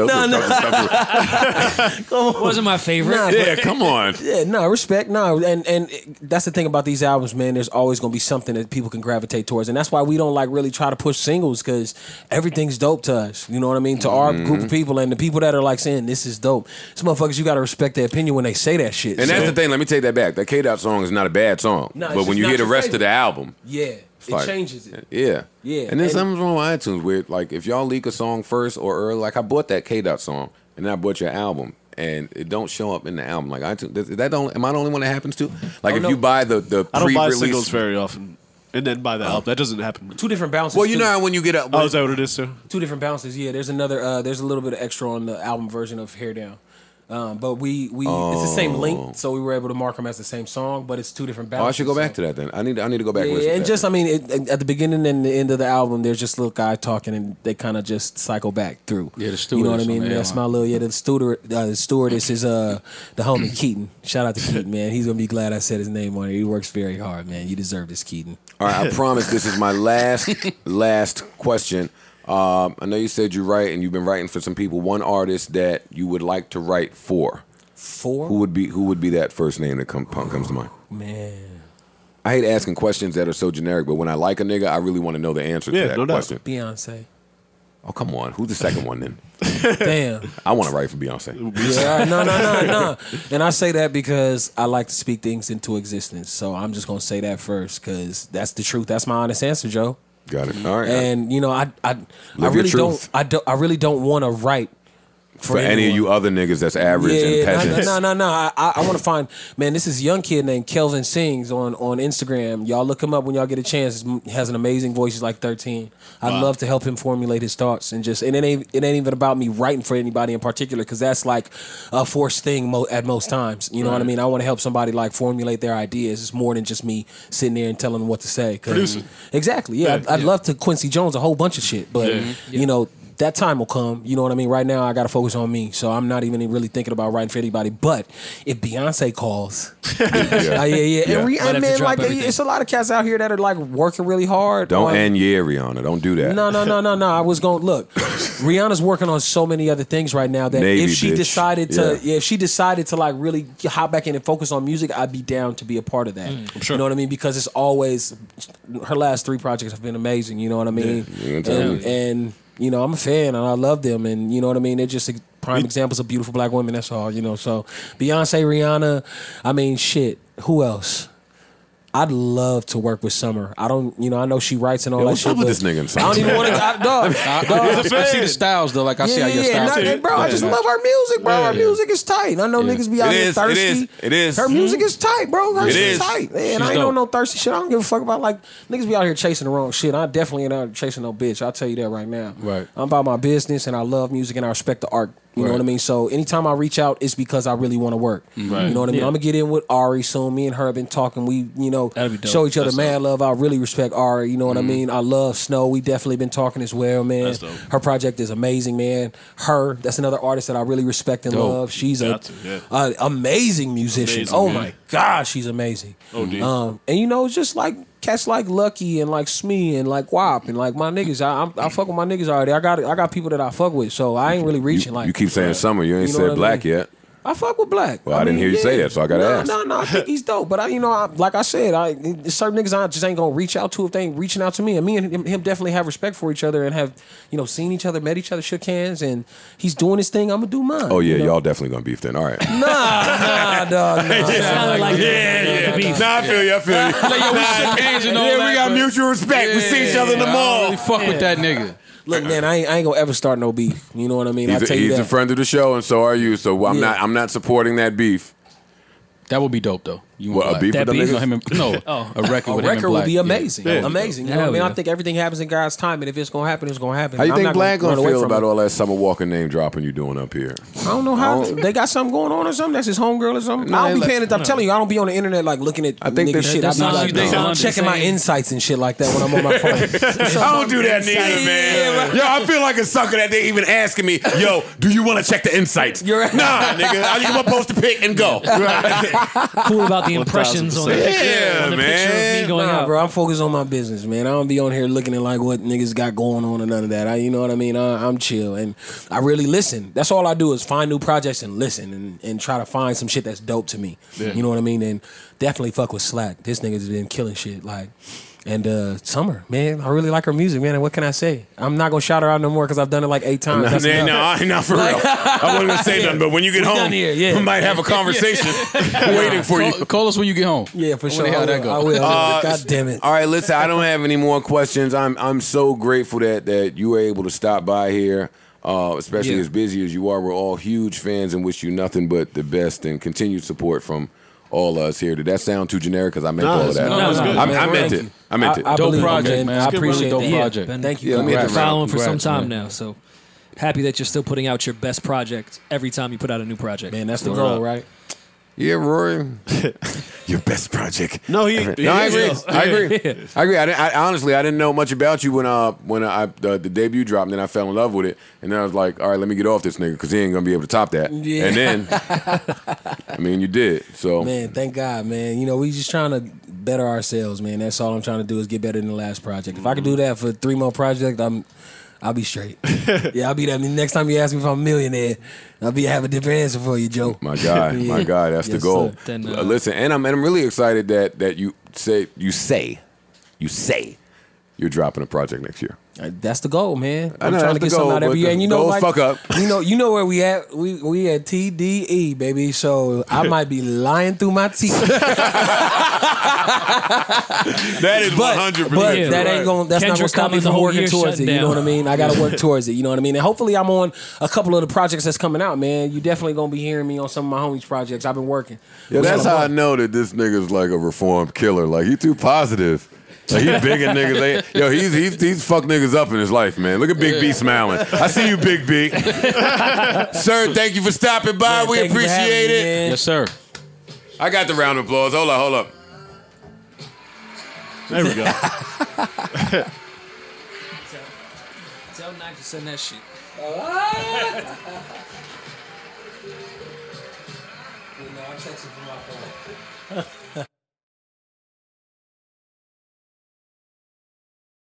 Wasn't my favorite. Come on. Yeah, no, respect. No, and that's the thing about these albums, man. There's always gonna be something that people can gravitate towards, and that's why we don't like really try to push singles, because everything's dope to us. You know what I mean? To our group of people, and the people that are like saying this is dope. Some motherfuckers, you gotta respect their opinion when they say that shit. And that's the thing. Let me take that back. That K-Dot song is not a bad song, but when you hear the rest of the album, it changes it. Yeah. And then something's wrong with iTunes. Where like if y'all leak a song first or early, like I bought that K-Dot song and then I bought your album, and it don't show up in the album. Like iTunes, am I the only one that happens to? Like if you buy the pre-release, I don't buy singles very often. And then buy the album. That doesn't happen. Two different bounces. Well, you know how when you get up. Oh, is that what it is, sir? Two different bounces. Yeah, there's another. There's a little bit of extra on the album version of Hair Down. But we it's the same link, so we were able to mark them as the same song, but it's two different bounces. I should go back to that then. I need to go back. Yeah, and just I mean, at the beginning and the end of the album, there's just a little guy talking, and they kind of just cycle back through. Yeah, the stewardess. You know what I mean? That's my little the stewardess is the homie Keaton. Shout out to Keaton, man. He's gonna be glad I said his name on it. He works very hard, man. You deserve this, Keaton. All right, I promise this is my last question. I know you said you write, and you've been writing for some people. One artist that you would like to write for. Who would be that first name that comes to mind? Man, I hate asking questions that are so generic, but when I like a nigga, I really want to know the answer to that question. Beyonce. Oh, come on. Who's the second one then? Damn. I want to write for Beyonce. Yeah, no. And I say that because I like to speak things into existence. So I'm just going to say that first, because that's the truth. That's my honest answer, Joe. Got it. All right. And you know, I really don't want to write For any of you other niggas that's average and peasants. No. I want to find, man, this is a young kid named Kelvin Sings on Instagram. Y'all look him up when y'all get a chance. He has an amazing voice. He's like 13. I'd love to help him formulate his thoughts. And it ain't even about me writing for anybody in particular, because that's like a forced thing at most times. You know what I mean? I want to help somebody like formulate their ideas. It's more than just me sitting there and telling them what to say. Producing. Exactly, yeah. I'd love to Quincy Jones a whole bunch of shit, but, you know, that time will come. You know what I mean? Right now, I got to focus on me. So I'm not even really thinking about writing for anybody. But if Beyonce calls, yeah. And man, like, it's a lot of cats out here that are like working really hard. Don't end Rihanna. Don't do that. No. I was going to look. Rihanna's working on so many other things right now that if she decided to like really hop back in and focus on music, I'd be down to be a part of that. I'm sure. You know what I mean? Because it's always, her last 3 projects have been amazing. You know what I mean? And you know, I'm a fan and I love them, and you know what I mean? They're just prime examples of beautiful black women, that's all, you know. So Beyonce, Rihanna, I mean, shit, who else? I'd love to work with Summer. I know she writes and all that shit. What's up with this nigga in I don't even want to, dog. I see the styles though, like I see how your styles. Bro, I just love her music, bro. Her music is tight. I know niggas be out here thirsty. It is. Her music is tight, bro. Her shit is tight. And I ain't on no thirsty shit. I don't give a fuck about, like, niggas be out here chasing the wrong shit. I definitely ain't out here chasing no bitch. I'll tell you that right now. Right. I'm about my business and I love music and I respect the art. You know what I mean? So anytime I reach out, it's because I really want to work. Right. You know what I mean? I'm going to get in with Ari soon. Me and her have been talking. We, show each other mad love. I really respect Ari. You know what I mean? I love Snow. We definitely been talking as well, man. Her project is amazing, man. That's another artist that I really respect and love. She's an amazing musician. My gosh, she's amazing. And it's just like cats like Lucky and like Smee and like WAP and like my niggas. I fuck with my niggas already. I got people that I fuck with, so I ain't really reaching like. You keep saying Summer. You ain't said Black yet. I fuck with Black. Well, I didn't hear you say that, so I gotta ask. No, I think he's dope. But like I said, certain niggas I just ain't gonna reach out to if they ain't reaching out to me. And me and him definitely have respect for each other and have, seen each other, met each other, shook hands, and he's doing his thing. I'm gonna do mine. Oh yeah, y'all definitely gonna beef then. All right. Nah, dog. I feel you. Like, yo, we shook hands and all that. We got mutual respect. We see each other in the mall. Really fuck with that nigga. Look, man, I ain't gonna ever start no beef. You know what I mean? He's a friend of the show, and so are you. So I'm not supporting that beef. That would be dope, though. A beef with them niggas? A record with him and Black. Would be amazing. Amazing. You know what I mean? Yeah. I think everything happens in God's time, and if it's gonna happen, it's gonna happen. How you think Black gonna feel about all that Summer Walker name dropping you doing up here? I don't know how they got something going on or something. That's his homegirl or something. I don't be paying attention. I'm telling you, I don't be on the internet like looking at nigga shit. I be like checking my insights and shit like that when I'm on my phone. I don't do that neither, man. Yo, I feel like a sucker that they even asking me, yo, do you want to check the insights? You're right. Nah, nigga. I just want to post a pic and go. Cool about the impressions on the picture of me going out. Bro, I'm focused on my business, man. I don't be on here looking at like what niggas got going on or none of that. You know what I mean? I'm chill and I really listen. That's all I do is find new projects and listen and try to find some shit that's dope to me. Yeah. You know what I mean? And definitely fuck with Slack. This nigga's been killing shit. Like, and Summer, man, I really like her music, man. And what can I say? I'm not gonna shout her out no more because I've done it like 8 times. No, for real. I wasn't gonna say nothing, but when you get home, we might have a conversation waiting for you. Call us when you get home. Yeah, for sure. I will. God damn it. All right, listen. I don't have any more questions. I'm so grateful that you were able to stop by here. Especially as busy as you are. We're all huge fans and wish you nothing but the best and continued support from all of us here. Did that sound too generic? Because I meant all of that. No, it was good. I meant it. I meant it. Dope project, man. I appreciate dope that. project. Ben, thank you. Yeah, I've been congrats. following for some time now, so happy that you're still putting out your best project every time you put out a new project. Man, that's the goal, right? Yeah, Rory. Your best project. No, I agree. I agree. I honestly, I didn't know much about you when the debut dropped, and then I fell in love with it, and then I was like, all right, let me get off this nigga because he ain't gonna be able to top that. Yeah. And then, I mean, you did. So, man, thank God, man. We just trying to better ourselves, man. That's all I'm trying to do is get better than the last project. If I could do that for 3 more projects, I'll be straight. Yeah, I'll be that. Next time you ask me if I'm a millionaire, I'll have a different answer for you, Joe. My guy, that's the goal. Then, listen, and I'm really excited that you say you're dropping a project next year. That's the goal, man. I'm trying to get something out every year. And you know, like, fuck up. You know where we at? We at TDE, baby. So I might be lying through my teeth. That is 100%. But that ain't going. That's not gonna stop me from working towards it. You know what I mean? I gotta work towards it. You know what I mean? And hopefully, I'm on a couple of the projects that's coming out, man. You definitely gonna be hearing me on some of my homies' projects. I've been working. Yeah, that's how I know that this nigga's like a reformed killer. Like he too positive. Like he bigging niggas. He's fucked niggas up in his life, man. Look at Big B smiling. I see you, Big B. Sir, thank you for stopping by. We appreciate it. Man. Yes, sir. I got the round of applause. Hold up. There we go. Tell Nike to send that shit. I'm texting from my phone.